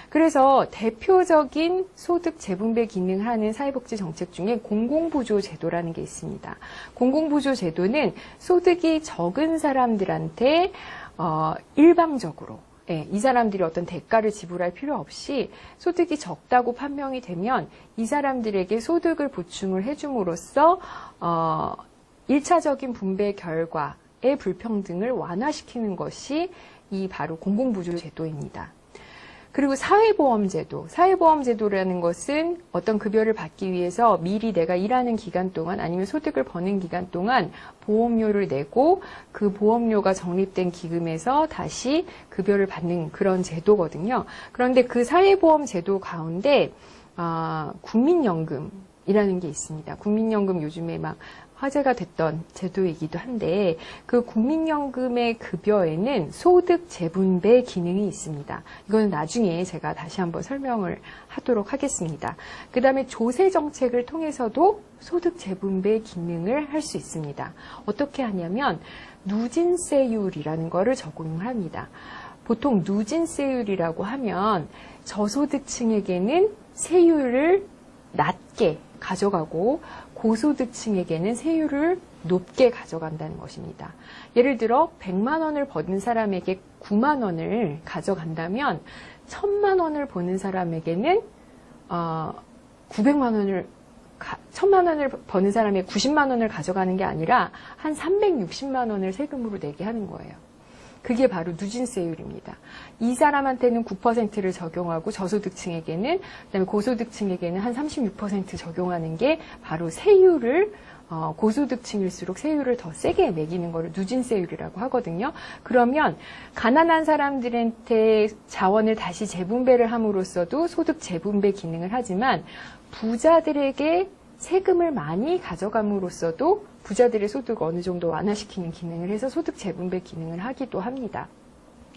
그래서 대표적인 소득 재분배 기능을 하는 사회복지 정책 중에 공공부조 제도라는 게 있습니다. 공공부조 제도는 소득이 적은 사람들한테 일방적으로, 이 사람들이 어떤 대가를 지불할 필요 없이 소득이 적다고 판명이 되면 이 사람들에게 소득을 보충을 해줌으로써 1차적인 분배 결과의 불평등을 완화시키는 것이 이 바로 공공부조 제도입니다. 그리고 사회보험제도. 사회보험제도라는 것은 어떤 급여를 받기 위해서 미리 내가 일하는 기간 동안 아니면 소득을 버는 기간 동안 보험료를 내고 그 보험료가 적립된 기금에서 다시 급여를 받는 그런 제도거든요. 그런데 그 사회보험제도 가운데 국민연금, 국민연금이라는 게 있습니다. 국민연금 요즘에 막 화제가 됐던 제도이기도 한데 그 국민연금의 급여에는 소득 재분배 기능이 있습니다. 이거는 나중에 제가 다시 한번 설명을 하도록 하겠습니다. 그 다음에 조세 정책을 통해서도 소득 재분배 기능을 할 수 있습니다. 어떻게 하냐면 누진세율이라는 거를 적용을 합니다. 보통 누진세율이라고 하면 저소득층에게는 세율을 낮게 가져가고 고소득층에게는 세율을 높게 가져간다는 것입니다. 예를 들어 100만 원을 버는 사람에게 9만 원을 가져간다면 1000만 원을 버는 사람에게는 900만 원을 1000만 원을 버는 사람의 90만 원을 가져가는 게 아니라 한 360만 원을 세금으로 내게 하는 거예요. 그게 바로 누진세율입니다. 이 사람한테는 9%를 적용하고 저소득층에게는, 그다음에 고소득층에게는 한 36% 적용하는 게 바로 세율을 고소득층일수록 세율을 더 세게 매기는 거를 누진세율이라고 하거든요. 그러면 가난한 사람들한테 자원을 다시 재분배를 함으로써도 소득 재분배 기능을 하지만 부자들에게 세금을 많이 가져감으로써도 부자들의 소득을 어느 정도 완화시키는 기능을 해서 소득 재분배 기능을 하기도 합니다.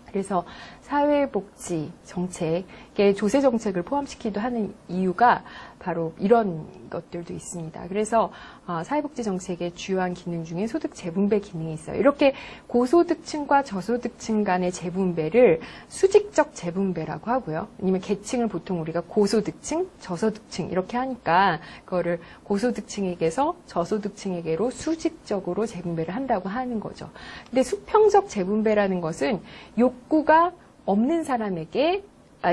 그래서 사회복지 정책에 조세 정책을 포함시키기도 하는 이유가 바로 이런 것들도 있습니다. 그래서 사회복지 정책의 주요한 기능 중에 소득 재분배 기능이 있어요. 이렇게 고소득층과 저소득층 간의 재분배를 수직적 재분배라고 하고요. 아니면 계층을 보통 우리가 고소득층, 저소득층 이렇게 하니까 그거를 고소득층에게서 저소득층에게로 수직적으로 재분배를 한다고 하는 거죠. 근데 수평적 재분배라는 것은 욕구가 없는 사람에게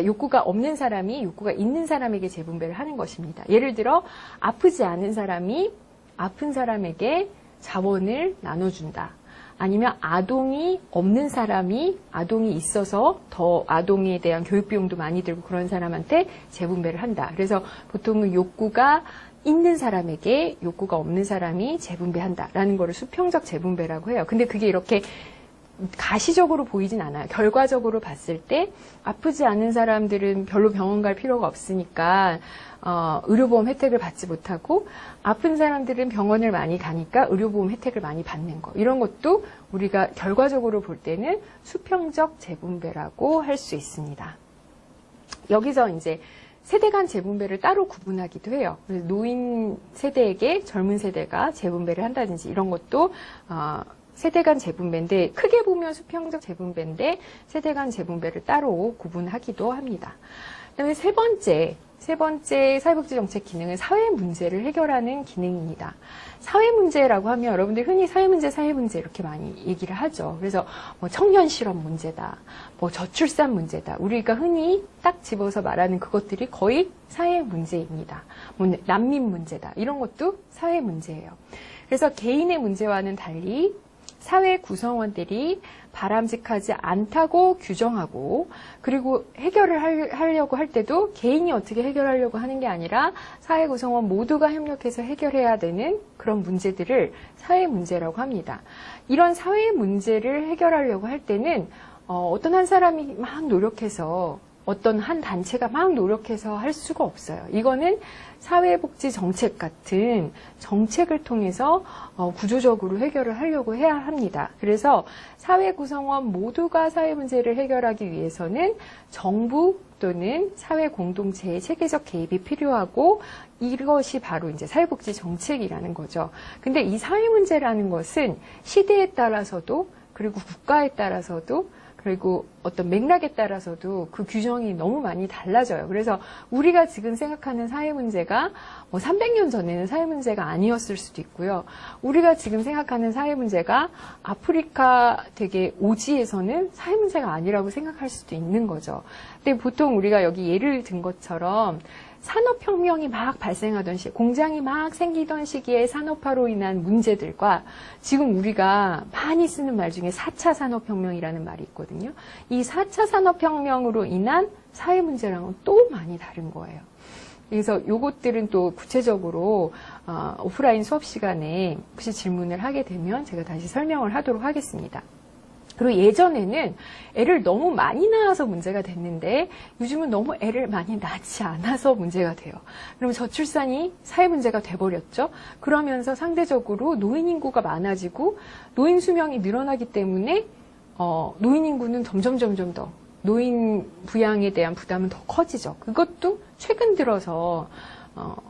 욕구가 없는 사람이 욕구가 있는 사람에게 재분배를 하는 것입니다. 예를 들어 아프지 않은 사람이 아픈 사람에게 자원을 나눠준다. 아니면 아동이 없는 사람이 아동이 있어서 더 아동에 대한 교육비용도 많이 들고 그런 사람한테 재분배를 한다. 그래서 보통은 욕구가 있는 사람에게 욕구가 없는 사람이 재분배한다라는 거를 수평적 재분배라고 해요. 근데 그게 이렇게 가시적으로 보이진 않아요. 결과적으로 봤을 때 아프지 않은 사람들은 별로 병원 갈 필요가 없으니까 의료보험 혜택을 받지 못하고 아픈 사람들은 병원을 많이 가니까 의료보험 혜택을 많이 받는 거. 이런 것도 우리가 결과적으로 볼 때는 수평적 재분배라고 할 수 있습니다. 여기서 이제 세대 간 재분배를 따로 구분하기도 해요. 노인 세대에게 젊은 세대가 재분배를 한다든지 이런 것도 세대 간 재분배인데 크게 보면 수평적 재분배인데 세대 간 재분배를 따로 구분하기도 합니다. 그다음에 세 번째 사회복지 정책 기능은 사회 문제를 해결하는 기능입니다. 사회 문제라고 하면 여러분들 흔히 사회 문제 이렇게 많이 얘기를 하죠. 그래서 뭐 청년 실업 문제다, 뭐 저출산 문제다. 우리가 흔히 딱 집어서 말하는 그것들이 거의 사회 문제입니다. 뭐 난민 문제다. 이런 것도 사회 문제예요. 그래서 개인의 문제와는 달리 사회 구성원들이 바람직하지 않다고 규정하고 그리고 해결을 하려고 할 때도 개인이 어떻게 해결하려고 하는 게 아니라 사회 구성원 모두가 협력해서 해결해야 되는 그런 문제들을 사회 문제라고 합니다. 이런 사회 문제를 해결하려고 할 때는 어떤 한 사람이 막 노력해서 어떤 한 단체가 막 노력해서 할 수가 없어요. 이거는 사회복지 정책 같은 정책을 통해서 구조적으로 해결을 하려고 해야 합니다. 그래서 사회 구성원 모두가 사회 문제를 해결하기 위해서는 정부 또는 사회 공동체의 체계적 개입이 필요하고 이것이 바로 이제 사회복지 정책이라는 거죠. 근데 이 사회 문제라는 것은 시대에 따라서도 그리고 국가에 따라서도 그리고 어떤 맥락에 따라서도 그 규정이 너무 많이 달라져요. 그래서 우리가 지금 생각하는 사회 문제가 300년 전에는 사회 문제가 아니었을 수도 있고요. 우리가 지금 생각하는 사회 문제가 아프리카 되게 오지에서는 사회 문제가 아니라고 생각할 수도 있는 거죠. 근데 보통 우리가 여기 예를 든 것처럼 산업혁명이 막 발생하던 시, 공장이 막 생기던 시기에 산업화로 인한 문제들과 지금 우리가 많이 쓰는 말 중에 4차 산업혁명이라는 말이 있거든요. 이 4차 산업혁명으로 인한 사회 문제랑은 또 많이 다른 거예요. 그래서 요것들은 또 구체적으로 오프라인 수업 시간에 혹시 질문을 하게 되면 제가 다시 설명을 하도록 하겠습니다. 그리고 예전에는 애를 너무 많이 낳아서 문제가 됐는데 요즘은 너무 애를 많이 낳지 않아서 문제가 돼요. 그러면 저출산이 사회 문제가 돼버렸죠. 그러면서 상대적으로 노인 인구가 많아지고 노인 수명이 늘어나기 때문에 노인 인구는 점점 더 노인 부양에 대한 부담은 더 커지죠. 그것도 최근 들어서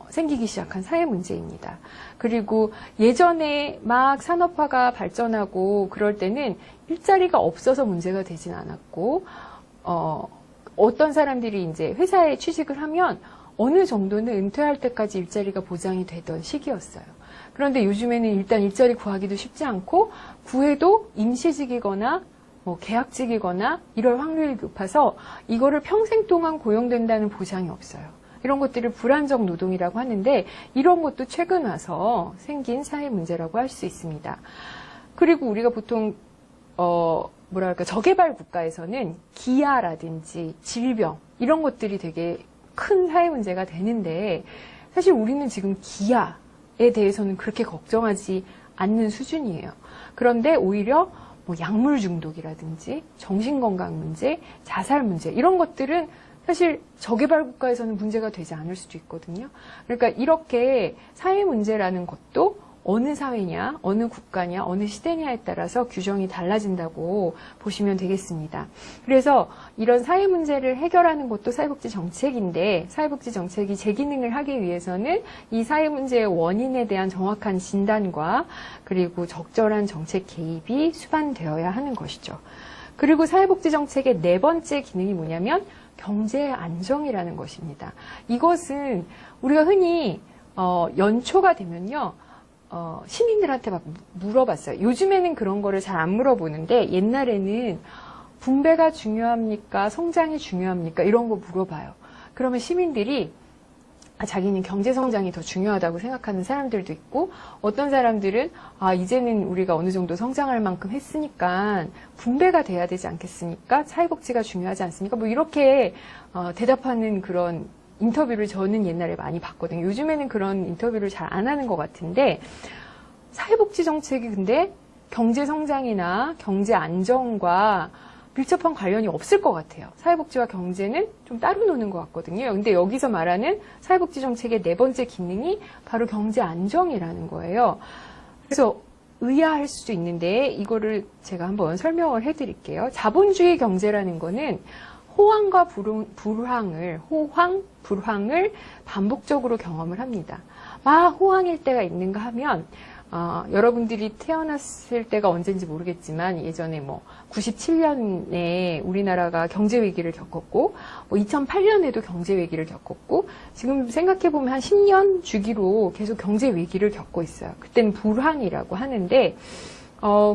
생기기 시작한 사회 문제입니다. 그리고 예전에 막 산업화가 발전하고 그럴 때는 일자리가 없어서 문제가 되진 않았고, 어떤 사람들이 이제 회사에 취직을 하면 어느 정도는 은퇴할 때까지 일자리가 보장이 되던 시기였어요. 그런데 요즘에는 일단 일자리 구하기도 쉽지 않고, 구해도 임시직이거나 계약직이거나 이럴 확률이 높아서 이거를 평생 동안 고용된다는 보장이 없어요. 이런 것들을 불안정 노동이라고 하는데 이런 것도 최근 와서 생긴 사회 문제라고 할 수 있습니다. 그리고 우리가 보통 저개발 국가에서는 기아라든지 질병 이런 것들이 되게 큰 사회 문제가 되는데 사실 우리는 지금 기아에 대해서는 그렇게 걱정하지 않는 수준이에요. 그런데 오히려 약물 중독이라든지 정신건강 문제, 자살 문제 이런 것들은 사실 저개발 국가에서는 문제가 되지 않을 수도 있거든요. 그러니까 이렇게 사회 문제라는 것도 어느 사회냐, 어느 국가냐, 어느 시대냐에 따라서 규정이 달라진다고 보시면 되겠습니다. 그래서 이런 사회 문제를 해결하는 것도 사회복지 정책인데 사회복지 정책이 제 기능을 하기 위해서는 이 사회 문제의 원인에 대한 정확한 진단과 그리고 적절한 정책 개입이 수반되어야 하는 것이죠. 그리고 사회복지 정책의 네 번째 기능이 뭐냐면 경제 안정이라는 것입니다. 이것은 우리가 흔히 연초가 되면요. 시민들한테 막 물어봤어요. 요즘에는 그런 거를 잘 안 물어보는데 옛날에는 분배가 중요합니까? 성장이 중요합니까? 이런 거 물어봐요. 그러면 시민들이 자기는 경제 성장이 더 중요하다고 생각하는 사람들도 있고 어떤 사람들은 이제는 우리가 어느 정도 성장할 만큼 했으니까 분배가 돼야 되지 않겠습니까? 사회복지가 중요하지 않습니까? 이렇게 대답하는 그런 인터뷰를 저는 옛날에 많이 봤거든요. 요즘에는 그런 인터뷰를 잘 안 하는 것 같은데 사회복지 정책이 근데 경제 성장이나 경제 안정과 밀접한 관련이 없을 것 같아요. 사회복지와 경제는 좀 따로 노는 것 같거든요. 근데 여기서 말하는 사회복지 정책의 네 번째 기능이 바로 경제 안정이라는 거예요. 그래서 의아할 수도 있는데 이거를 제가 한번 설명을 해드릴게요. 자본주의 경제라는 거는 호황과 불황을 반복적으로 경험을 합니다. 막 호황일 때가 있는가 하면 여러분들이 태어났을 때가 언제인지 모르겠지만 예전에 97년에 우리나라가 경제 위기를 겪었고 2008년에도 경제 위기를 겪었고 지금 생각해보면 한 10년 주기로 계속 경제 위기를 겪고 있어요. 그때는 불황이라고 하는데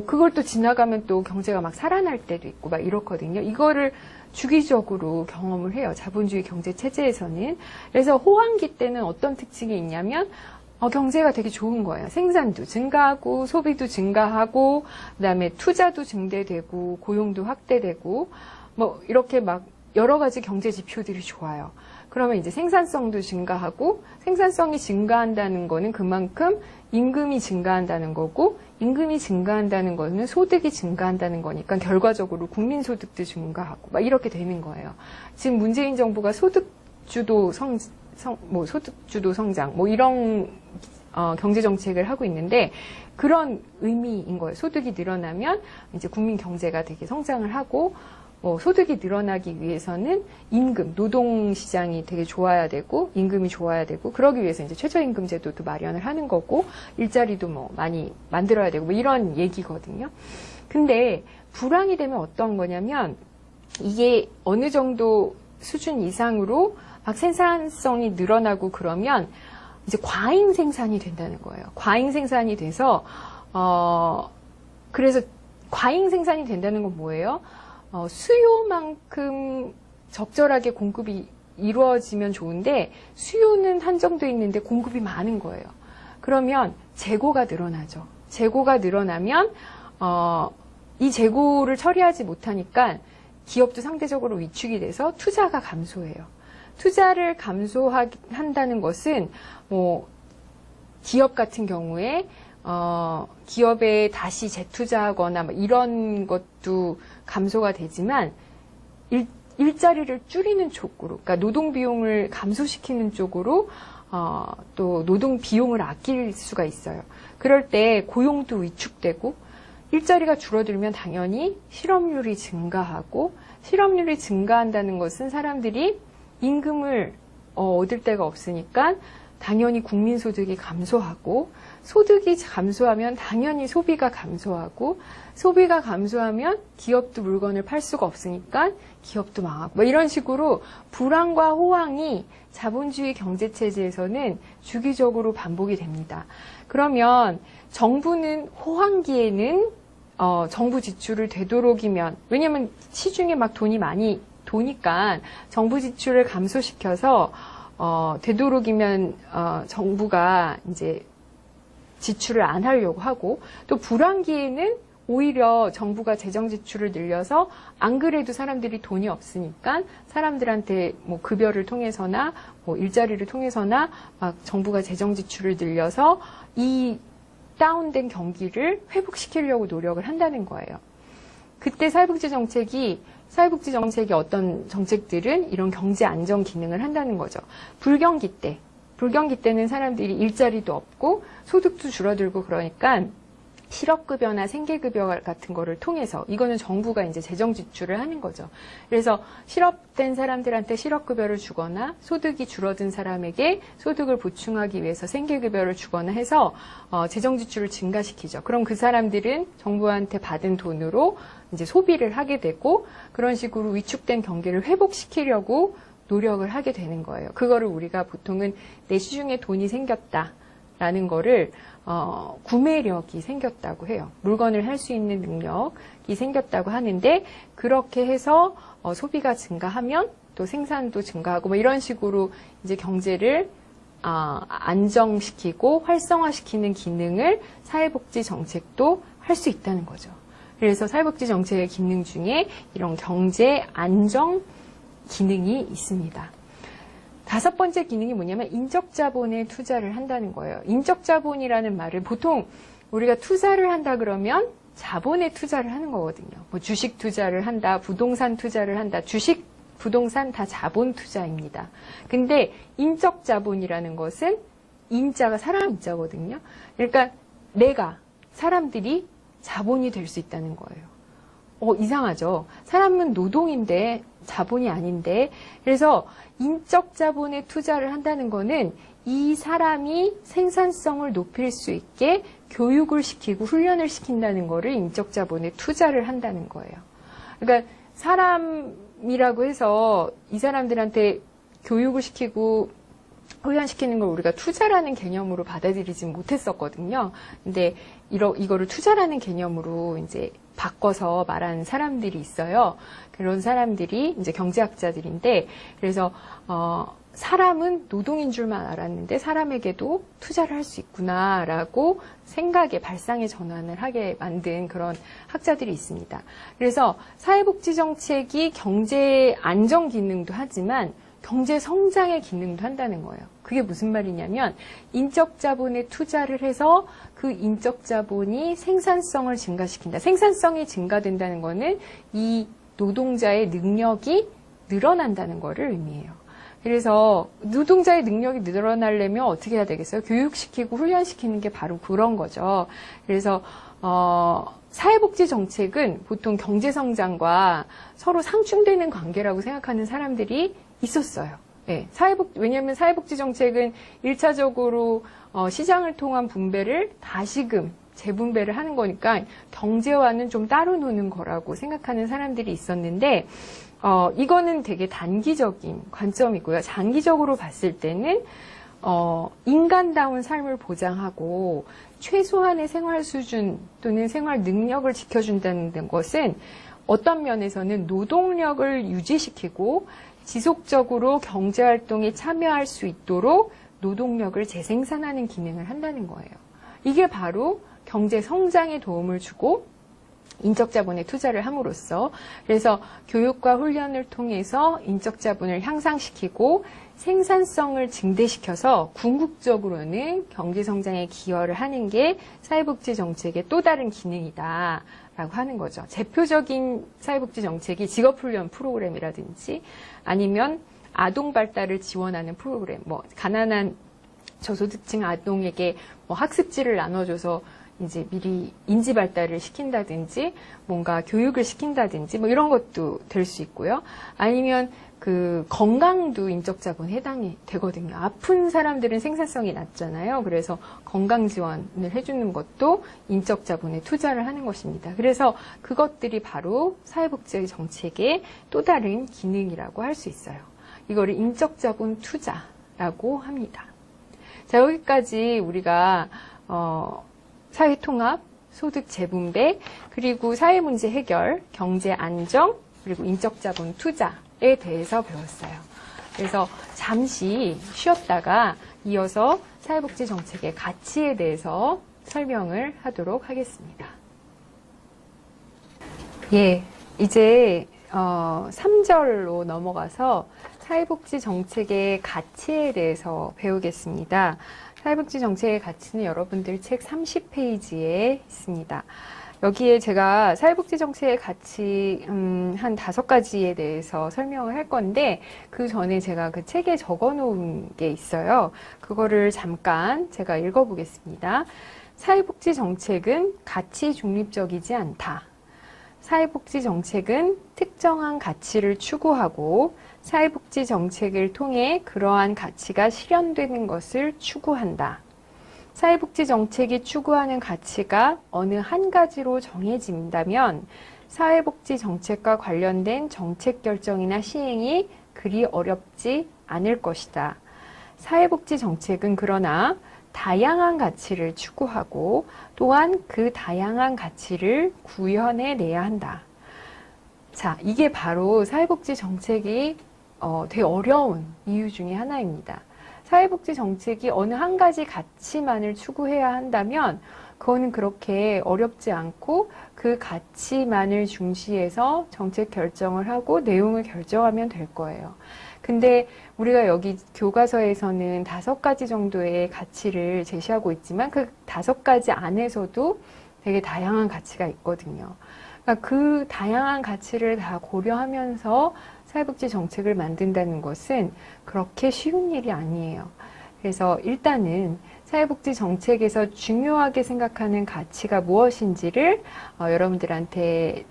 그걸 또 지나가면 또 경제가 막 살아날 때도 있고 막 이렇거든요. 이거를 주기적으로 경험을 해요. 자본주의 경제 체제에서는. 그래서 호황기 때는 어떤 특징이 있냐면 경제가 되게 좋은 거예요. 생산도 증가하고 소비도 증가하고 그다음에 투자도 증대되고 고용도 확대되고 이렇게 막 여러 가지 경제 지표들이 좋아요. 그러면 이제 생산성도 증가하고 생산성이 증가한다는 거는 그만큼 임금이 증가한다는 거고 임금이 증가한다는 거는 소득이 증가한다는 거니까 결과적으로 국민소득도 증가하고 막 이렇게 되는 거예요. 지금 문재인 정부가 소득주도 소득주도 성장 이런 경제 정책을 하고 있는데 그런 의미인 거예요. 소득이 늘어나면 이제 국민 경제가 되게 성장을 하고 소득이 늘어나기 위해서는 임금, 노동시장이 되게 좋아야 되고 임금이 좋아야 되고 그러기 위해서 이제 최저임금 제도도 마련을 하는 거고 일자리도 많이 만들어야 되고 이런 얘기거든요. 근데 불황이 되면 어떤 거냐면 이게 어느 정도 수준 이상으로 막 생산성이 늘어나고 그러면 이제 과잉 생산이 된다는 거예요. 과잉 생산이 돼서 그래서 과잉 생산이 된다는 건 뭐예요? 수요만큼 적절하게 공급이 이루어지면 좋은데 수요는 한정돼 있는데 공급이 많은 거예요. 그러면 재고가 늘어나죠. 재고가 늘어나면 이 재고를 처리하지 못하니까 기업도 상대적으로 위축이 돼서 투자가 감소해요. 투자를 감소한다는 것은 기업 같은 경우에 기업에 다시 재투자하거나 뭐 이런 것도 감소가 되지만 일자리를 줄이는 쪽으로, 그러니까 노동 비용을 감소시키는 쪽으로 또 노동 비용을 아낄 수가 있어요. 그럴 때 고용도 위축되고 일자리가 줄어들면 당연히 실업률이 증가하고, 실업률이 증가한다는 것은 사람들이 임금을 얻을 데가 없으니까 당연히 국민소득이 감소하고, 소득이 감소하면 당연히 소비가 감소하고, 소비가 감소하면 기업도 물건을 팔 수가 없으니까 기업도 망하고, 뭐 이런 식으로 불황과 호황이 자본주의 경제체제에서는 주기적으로 반복이 됩니다. 그러면 정부는 호황기에는 정부 지출을 되도록이면, 왜냐면 시중에 막 돈이 많이 도니까 정부 지출을 감소시켜서 되도록이면 정부가 이제 지출을 안 하려고 하고, 또 불황기에는 오히려 정부가 재정 지출을 늘려서 안 그래도 사람들이 돈이 없으니까 사람들한테 뭐 급여를 통해서나 뭐 일자리를 통해서나 막 정부가 재정 지출을 늘려서 이 다운된 경기를 회복시키려고 노력을 한다는 거예요. 그때 사회복지 정책이 어떤 정책들은 이런 경제 안정 기능을 한다는 거죠. 불경기 때는 사람들이 일자리도 없고 소득도 줄어들고 그러니까 실업급여나 생계급여 같은 거를 통해서, 이거는 정부가 이제 재정 지출을 하는 거죠. 그래서 실업된 사람들한테 실업급여를 주거나 소득이 줄어든 사람에게 소득을 보충하기 위해서 생계급여를 주거나 해서 재정 지출을 증가시키죠. 그럼 그 사람들은 정부한테 받은 돈으로 이제 소비를 하게 되고, 그런 식으로 위축된 경기를 회복시키려고 노력을 하게 되는 거예요. 그거를 우리가 보통은 내 시중에 돈이 생겼다라는 거를 구매력이 생겼다고 해요. 물건을 할 수 있는 능력이 생겼다고 하는데, 그렇게 해서 소비가 증가하면 또 생산도 증가하고 뭐 이런 식으로 이제 경제를 안정시키고 활성화시키는 기능을 사회복지 정책도 할 수 있다는 거죠. 그래서 사회복지 정책의 기능 중에 이런 경제 안정 기능이 있습니다. 5번째 기능이 뭐냐면 인적자본에 투자를 한다는 거예요. 인적자본이라는 말을 보통 우리가 투자를 한다 그러면 자본에 투자를 하는 거거든요. 뭐 주식 투자를 한다, 부동산 투자를 한다. 주식, 부동산 다 자본 투자입니다. 근데 인적자본이라는 것은 인자가 사람 인자거든요. 그러니까 사람들이 자본이 될 수 있다는 거예요. 이상하죠. 사람은 노동인데 자본이 아닌데. 그래서 인적 자본에 투자를 한다는 거는 이 사람이 생산성을 높일 수 있게 교육을 시키고 훈련을 시킨다는 거를 인적 자본에 투자를 한다는 거예요. 그러니까 사람이라고 해서 이 사람들한테 교육을 시키고 훈련시키는 걸 우리가 투자라는 개념으로 받아들이지 못했었거든요. 근데 이거를 투자라는 개념으로 이제 바꿔서 말하는 사람들이 있어요. 그런 사람들이 이제 경제학자들인데, 그래서 사람은 노동인 줄만 알았는데 사람에게도 투자를 할 수 있구나라고 발상의 전환을 하게 만든 그런 학자들이 있습니다. 그래서 사회복지 정책이 경제 안정 기능도 하지만 경제 성장의 기능도 한다는 거예요. 그게 무슨 말이냐면 인적 자본에 투자를 해서 그 인적 자본이 생산성을 증가시킨다. 생산성이 증가된다는 거는 이 노동자의 능력이 늘어난다는 거를 의미해요. 그래서 노동자의 능력이 늘어나려면 어떻게 해야 되겠어요? 교육시키고 훈련시키는 게 바로 그런 거죠. 그래서 사회복지 정책은 보통 경제성장과 서로 상충되는 관계라고 생각하는 사람들이 있었어요. 네, 왜냐하면 사회복지 정책은 1차적으로 시장을 통한 분배를 다시금 재분배를 하는 거니까 경제와는 좀 따로 노는 거라고 생각하는 사람들이 있었는데, 이거는 되게 단기적인 관점이고요. 장기적으로 봤을 때는 인간다운 삶을 보장하고 최소한의 생활 수준 또는 생활 능력을 지켜준다는 것은 어떤 면에서는 노동력을 유지시키고 지속적으로 경제활동에 참여할 수 있도록 노동력을 재생산하는 기능을 한다는 거예요. 이게 바로 경제 성장에 도움을 주고 인적자본에 투자를 함으로써, 그래서 교육과 훈련을 통해서 인적자본을 향상시키고 생산성을 증대시켜서 궁극적으로는 경제성장에 기여를 하는 게 사회복지 정책의 또 다른 기능이다 라고 하는 거죠. 대표적인 사회복지 정책이 직업훈련 프로그램이라든지 아니면 아동 발달을 지원하는 프로그램, 뭐 가난한 저소득층 아동에게 뭐 학습지를 나눠줘서 이제 미리 인지 발달을 시킨다든지 뭔가 교육을 시킨다든지 뭐 이런 것도 될 수 있고요. 아니면 그 건강도 인적 자본에 해당이 되거든요. 아픈 사람들은 생산성이 낮잖아요. 그래서 건강 지원을 해주는 것도 인적 자본에 투자를 하는 것입니다. 그래서 그것들이 바로 사회복지 정책의 또 다른 기능이라고 할 수 있어요. 이거를 인적 자본 투자라고 합니다. 자, 여기까지 우리가 사회 통합, 소득 재분배, 그리고 사회 문제 해결, 경제 안정, 그리고 인적 자본 투자에 대해서 배웠어요. 그래서 잠시 쉬었다가 이어서 사회복지 정책의 가치에 대해서 설명을 하도록 하겠습니다. 예, 이제 3절로 넘어가서 사회복지 정책의 가치에 대해서 배우겠습니다. 사회복지 정책의 가치는 여러분들 책 30페이지에 있습니다. 여기에 제가 사회복지 정책의 가치 한 5가지에 대해서 설명을 할 건데 그 전에 제가 그 책에 적어 놓은 게 있어요. 그거를 잠깐 제가 읽어보겠습니다. 사회복지 정책은 가치 중립적이지 않다. 사회복지 정책은 특정한 가치를 추구하고 사회복지 정책을 통해 그러한 가치가 실현되는 것을 추구한다. 사회복지 정책이 추구하는 가치가 어느 한 가지로 정해진다면 사회복지 정책과 관련된 정책 결정이나 시행이 그리 어렵지 않을 것이다. 사회복지 정책은 그러나 다양한 가치를 추구하고 또한 그 다양한 가치를 구현해내야 한다. 자, 이게 바로 사회복지 정책이 되게 어려운 이유 중에 하나입니다. 사회복지 정책이 어느 한 가지 가치만을 추구해야 한다면 그거는 그렇게 어렵지 않고 그 가치만을 중시해서 정책 결정을 하고 내용을 결정하면 될 거예요. 근데 우리가 여기 교과서에서는 5가지 정도의 가치를 제시하고 있지만 그 5가지 안에서도 되게 다양한 가치가 있거든요. 그러니까 그 다양한 가치를 다 고려하면서 사회복지 정책을 만든다는 것은 그렇게 쉬운 일이 아니에요. 그래서 일단은 사회복지 정책에서 중요하게 생각하는 가치가 무엇인지를 여러분들한테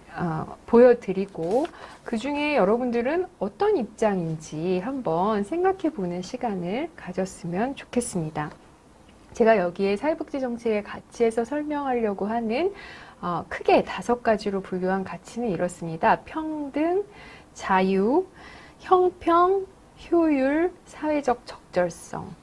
보여드리고 그 중에 여러분들은 어떤 입장인지 한번 생각해 보는 시간을 가졌으면 좋겠습니다. 제가 여기에 사회복지 정책의 가치에서 설명하려고 하는 크게 5가지로 분류한 가치는 이렇습니다. 평등, 자유, 형평, 효율, 사회적 적절성.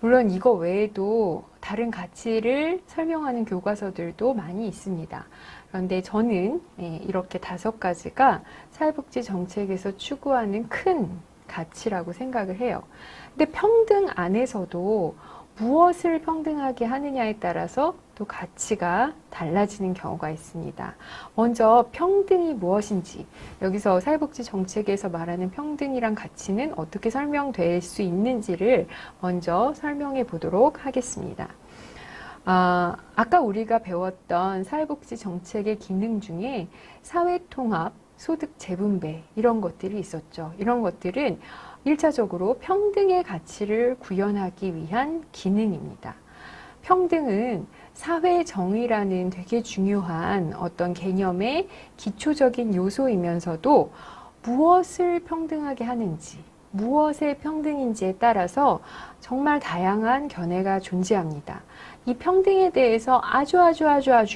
물론 이거 외에도 다른 가치를 설명하는 교과서들도 많이 있습니다. 그런데 저는 이렇게 5가지가 사회복지 정책에서 추구하는 큰 가치라고 생각을 해요. 근데 평등 안에서도 무엇을 평등하게 하느냐에 따라서 또 가치가 달라지는 경우가 있습니다. 먼저 평등이 무엇인지, 여기서 사회복지 정책에서 말하는 평등이란 가치는 어떻게 설명될 수 있는지를 먼저 설명해 보도록 하겠습니다. 아까 우리가 배웠던 사회복지 정책의 기능 중에 사회통합, 소득 재분배 이런 것들이 있었죠. 이런 것들은 1차적으로 평등의 가치를 구현하기 위한 기능입니다. 평등은 사회 정의라는 되게 중요한 어떤 개념의 기초적인 요소이면서도 무엇을 평등하게 하는지, 무엇의 평등인지에 따라서 정말 다양한 견해가 존재합니다. 이 평등에 대해서 아주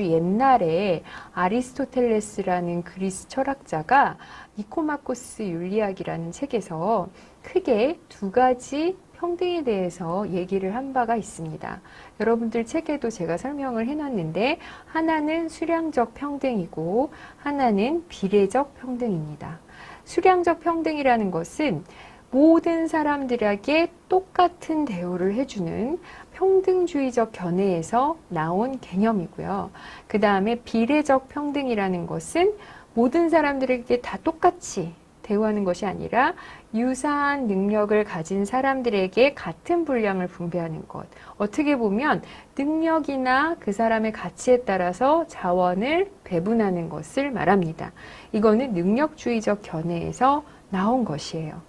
옛날에 아리스토텔레스라는 그리스 철학자가 니코마코스 윤리학이라는 책에서 크게 2가지 평등에 대해서 얘기를 한 바가 있습니다. 여러분들 책에도 제가 설명을 해놨는데 하나는 수량적 평등이고 하나는 비례적 평등입니다. 수량적 평등이라는 것은 모든 사람들에게 똑같은 대우를 해주는 평등주의적 견해에서 나온 개념이고요. 그 다음에 비례적 평등이라는 것은 모든 사람들에게 다 똑같이 대우하는 것이 아니라 유사한 능력을 가진 사람들에게 같은 분량을 분배하는 것. 어떻게 보면 능력이나 그 사람의 가치에 따라서 자원을 배분하는 것을 말합니다. 이거는 능력주의적 견해에서 나온 것이에요.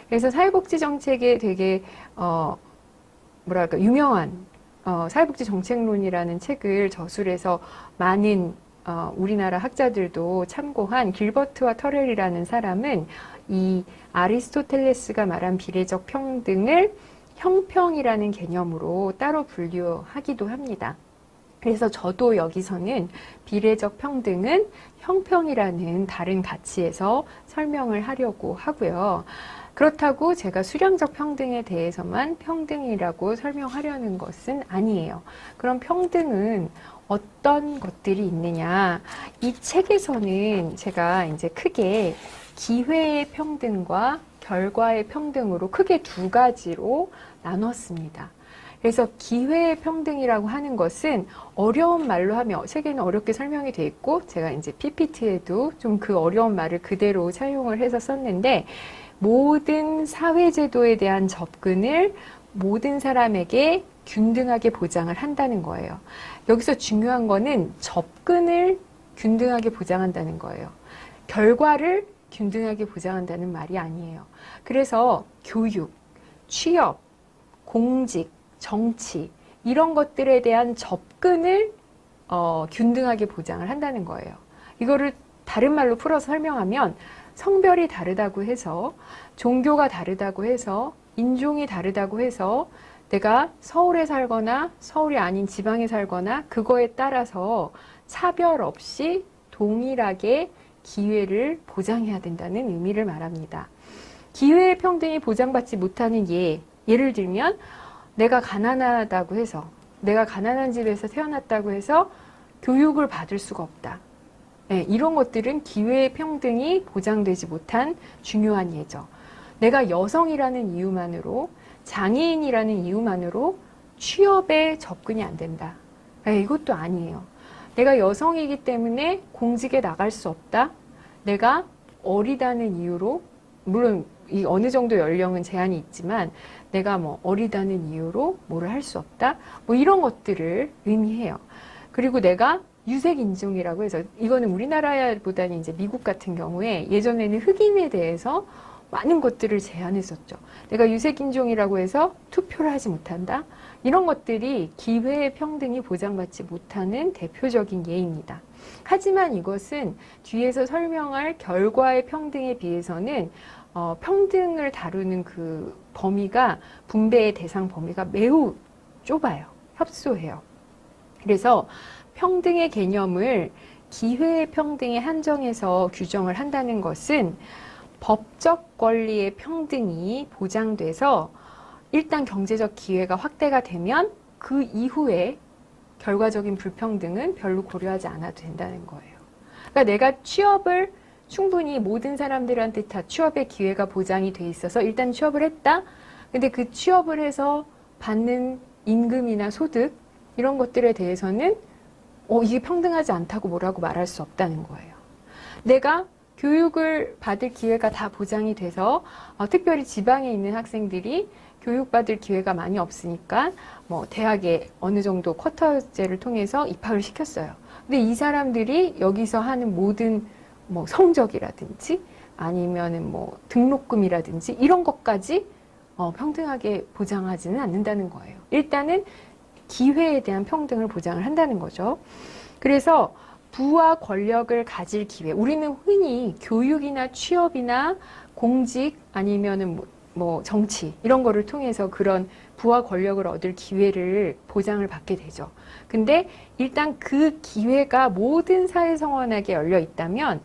그래서 사회복지 정책에 되게 유명한 사회복지 정책론이라는 책을 저술해서 많은 우리나라 학자들도 참고한 길버트와 터렐이라는 사람은 이 아리스토텔레스가 말한 비례적 평등을 형평이라는 개념으로 따로 분류하기도 합니다. 그래서 저도 여기서는 비례적 평등은 형평이라는 다른 가치에서 설명을 하려고 하고요. 그렇다고 제가 수량적 평등에 대해서만 평등이라고 설명하려는 것은 아니에요. 그럼 평등은 어떤 것들이 있느냐? 이 책에서는 제가 이제 크게 기회의 평등과 결과의 평등으로 크게 두 가지로 나눴습니다. 그래서 기회의 평등이라고 하는 것은 어려운 말로 하면 책에는 어렵게 설명이 돼 있고 제가 이제 PPT에도 좀 그 어려운 말을 그대로 차용을 해서 썼는데 모든 사회제도에 대한 접근을 모든 사람에게 균등하게 보장을 한다는 거예요. 여기서 중요한 거는 접근을 균등하게 보장한다는 거예요. 결과를 균등하게 보장한다는 말이 아니에요. 그래서 교육, 취업, 공직, 정치 이런 것들에 대한 접근을 균등하게 보장을 한다는 거예요. 이거를 다른 말로 풀어서 설명하면 성별이 다르다고 해서 종교가 다르다고 해서 인종이 다르다고 해서 내가 서울에 살거나 서울이 아닌 지방에 살거나 그거에 따라서 차별 없이 동일하게 기회를 보장해야 된다는 의미를 말합니다. 기회의 평등이 보장받지 못하는 예를 들면 내가 가난하다고 해서 내가 가난한 집에서 태어났다고 해서 교육을 받을 수가 없다. 네, 이런 것들은 기회의 평등이 보장되지 못한 중요한 예죠. 내가 여성이라는 이유만으로 장애인이라는 이유만으로 취업에 접근이 안 된다. 네, 이것도 아니에요. 내가 여성이기 때문에 공직에 나갈 수 없다. 내가 어리다는 이유로 물론 이 어느 정도 연령은 제한이 있지만 내가 뭐 어리다는 이유로 뭐를 할 수 없다. 뭐 이런 것들을 의미해요. 그리고 내가 유색 인종이라고 해서 이거는 우리나라보다는 이제 미국 같은 경우에 예전에는 흑인에 대해서 많은 것들을 제한했었죠. 내가 유색 인종이라고 해서 투표를 하지 못한다. 이런 것들이 기회의 평등이 보장받지 못하는 대표적인 예입니다. 하지만 이것은 뒤에서 설명할 결과의 평등에 비해서는 평등을 다루는 그 범위가 분배의 대상 범위가 매우 좁아요. 협소해요. 그래서 평등의 개념을 기회의 평등에 한정해서 규정을 한다는 것은 법적 권리의 평등이 보장돼서 일단 경제적 기회가 확대가 되면 그 이후에 결과적인 불평등은 별로 고려하지 않아도 된다는 거예요. 그러니까 내가 취업을 충분히 모든 사람들한테 다 취업의 기회가 보장이 돼 있어서 일단 취업을 했다. 근데 그 취업을 해서 받는 임금이나 소득 이런 것들에 대해서는 이게 평등하지 않다고 뭐라고 말할 수 없다는 거예요. 내가 교육을 받을 기회가 다 보장이 돼서 특별히 지방에 있는 학생들이 교육받을 기회가 많이 없으니까 뭐 대학에 어느 정도 쿼터제를 통해서 입학을 시켰어요. 근데 이 사람들이 여기서 하는 모든 뭐 성적이라든지 아니면은 뭐 등록금이라든지 이런 것까지 평등하게 보장하지는 않는다는 거예요. 일단은 기회에 대한 평등을 보장을 한다는 거죠. 그래서 부와 권력을 가질 기회. 우리는 흔히 교육이나 취업이나 공직 아니면은 뭐 정치 이런 거를 통해서 그런 부와 권력을 얻을 기회를 보장을 받게 되죠. 근데 일단 그 기회가 모든 사회 성원에게 열려 있다면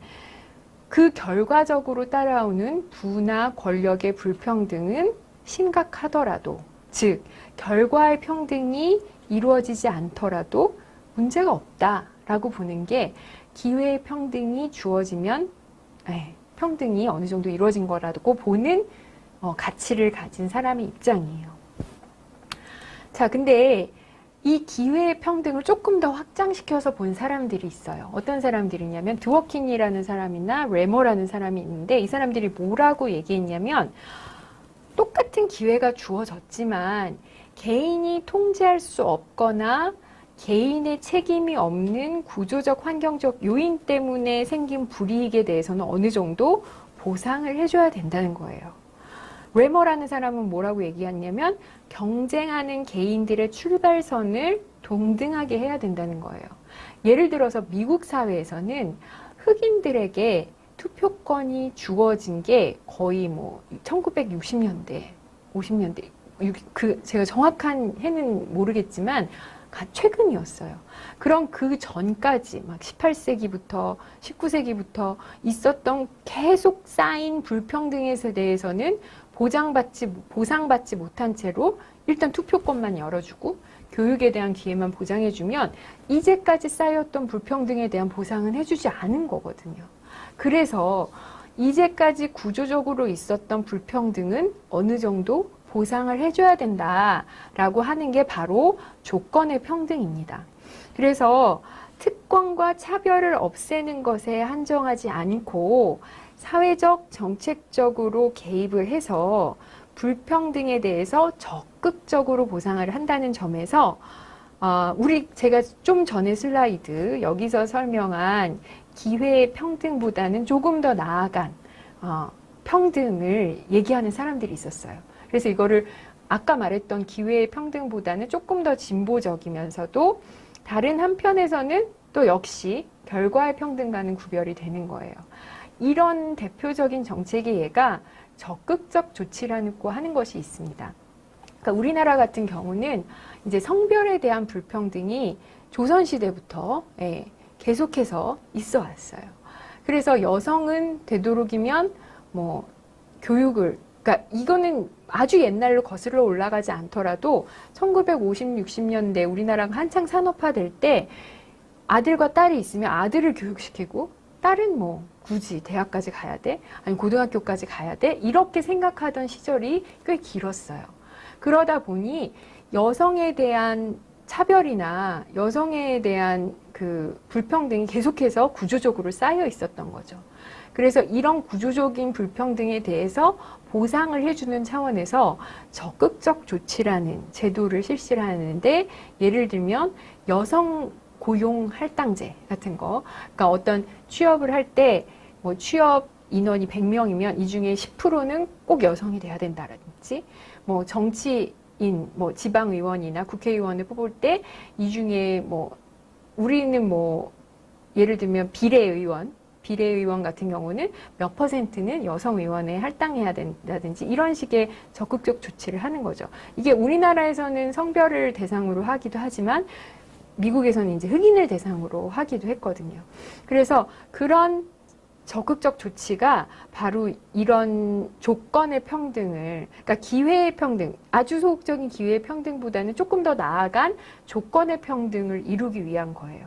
그 결과적으로 따라오는 부나 권력의 불평등은 심각하더라도, 즉 결과의 평등이 이루어지지 않더라도 문제가 없다라고 보는 게 기회의 평등이 주어지면 평등이 어느 정도 이루어진 거라고 보는 가치를 가진 사람의 입장이에요. 자, 근데 이 기회의 평등을 조금 더 확장시켜서 본 사람들이 있어요. 어떤 사람들이냐면 드워킹이라는 사람이나 레머라는 사람이 있는데 이 사람들이 뭐라고 얘기했냐면 똑같은 기회가 주어졌지만 개인이 통제할 수 없거나 개인의 책임이 없는 구조적 환경적 요인 때문에 생긴 불이익에 대해서는 어느 정도 보상을 해줘야 된다는 거예요. 레머라는 사람은 뭐라고 얘기했냐면 경쟁하는 개인들의 출발선을 동등하게 해야 된다는 거예요. 예를 들어서 미국 사회에서는 흑인들에게 투표권이 주어진 게 거의 뭐 1960년대, 50년대, 제가 정확한 해는 모르겠지만 최근이었어요. 그럼 그 전까지 막 18세기부터 19세기부터 있었던 계속 쌓인 불평등에 대해서는 보상받지 못한 채로 일단 투표권만 열어주고 교육에 대한 기회만 보장해주면 이제까지 쌓였던 불평등에 대한 보상은 해주지 않은 거거든요. 그래서 이제까지 구조적으로 있었던 불평등은 어느 정도 보상을 해줘야 된다라고 하는 게 바로 조건의 평등입니다. 그래서 특권과 차별을 없애는 것에 한정하지 않고 사회적, 정책적으로 개입을 해서 불평등에 대해서 적극적으로 보상을 한다는 점에서 제가 좀 전에 슬라이드 여기서 설명한 기회의 평등보다는 조금 더 나아간 평등을 얘기하는 사람들이 있었어요. 그래서 이거를 아까 말했던 기회의 평등보다는 조금 더 진보적이면서도 다른 한편에서는 또 역시 결과의 평등과는 구별이 되는 거예요. 이런 대표적인 정책의 예가 적극적 조치라고 하는 것이 있습니다. 그러니까 우리나라 같은 경우는 이제 성별에 대한 불평등이 조선시대부터 계속해서 있어 왔어요. 그래서 여성은 되도록이면 뭐 교육을, 그러니까 이거는 아주 옛날로 거슬러 올라가지 않더라도 1950, 60년대 우리나라가 한창 산업화될 때 아들과 딸이 있으면 아들을 교육시키고 딸은 뭐 굳이 대학까지 가야 돼? 아니 고등학교까지 가야 돼? 이렇게 생각하던 시절이 꽤 길었어요. 그러다 보니 여성에 대한 차별이나 여성에 대한 그 불평등이 계속해서 구조적으로 쌓여 있었던 거죠. 그래서 이런 구조적인 불평등에 대해서 보상을 해주는 차원에서 적극적 조치라는 제도를 실시를 하는데, 예를 들면 여성 고용 할당제 같은 거, 그러니까 어떤 취업을 할 때 뭐 취업 인원이 100명이면 이 중에 10%는 꼭 여성이 돼야 된다라든지, 뭐 정치인, 뭐 지방의원이나 국회의원을 뽑을 때 이 중에 뭐 우리는 뭐 예를 들면 비례의원 같은 경우는 몇 %는 여성 의원에 할당해야 된다든지 이런 식의 적극적 조치를 하는 거죠. 이게 우리나라에서는 성별을 대상으로 하기도 하지만 미국에서는 이제 흑인을 대상으로 하기도 했거든요. 그래서 그런 적극적 조치가 바로 이런 조건의 평등을, 그러니까 기회의 평등, 아주 소극적인 기회의 평등보다는 조금 더 나아간 조건의 평등을 이루기 위한 거예요.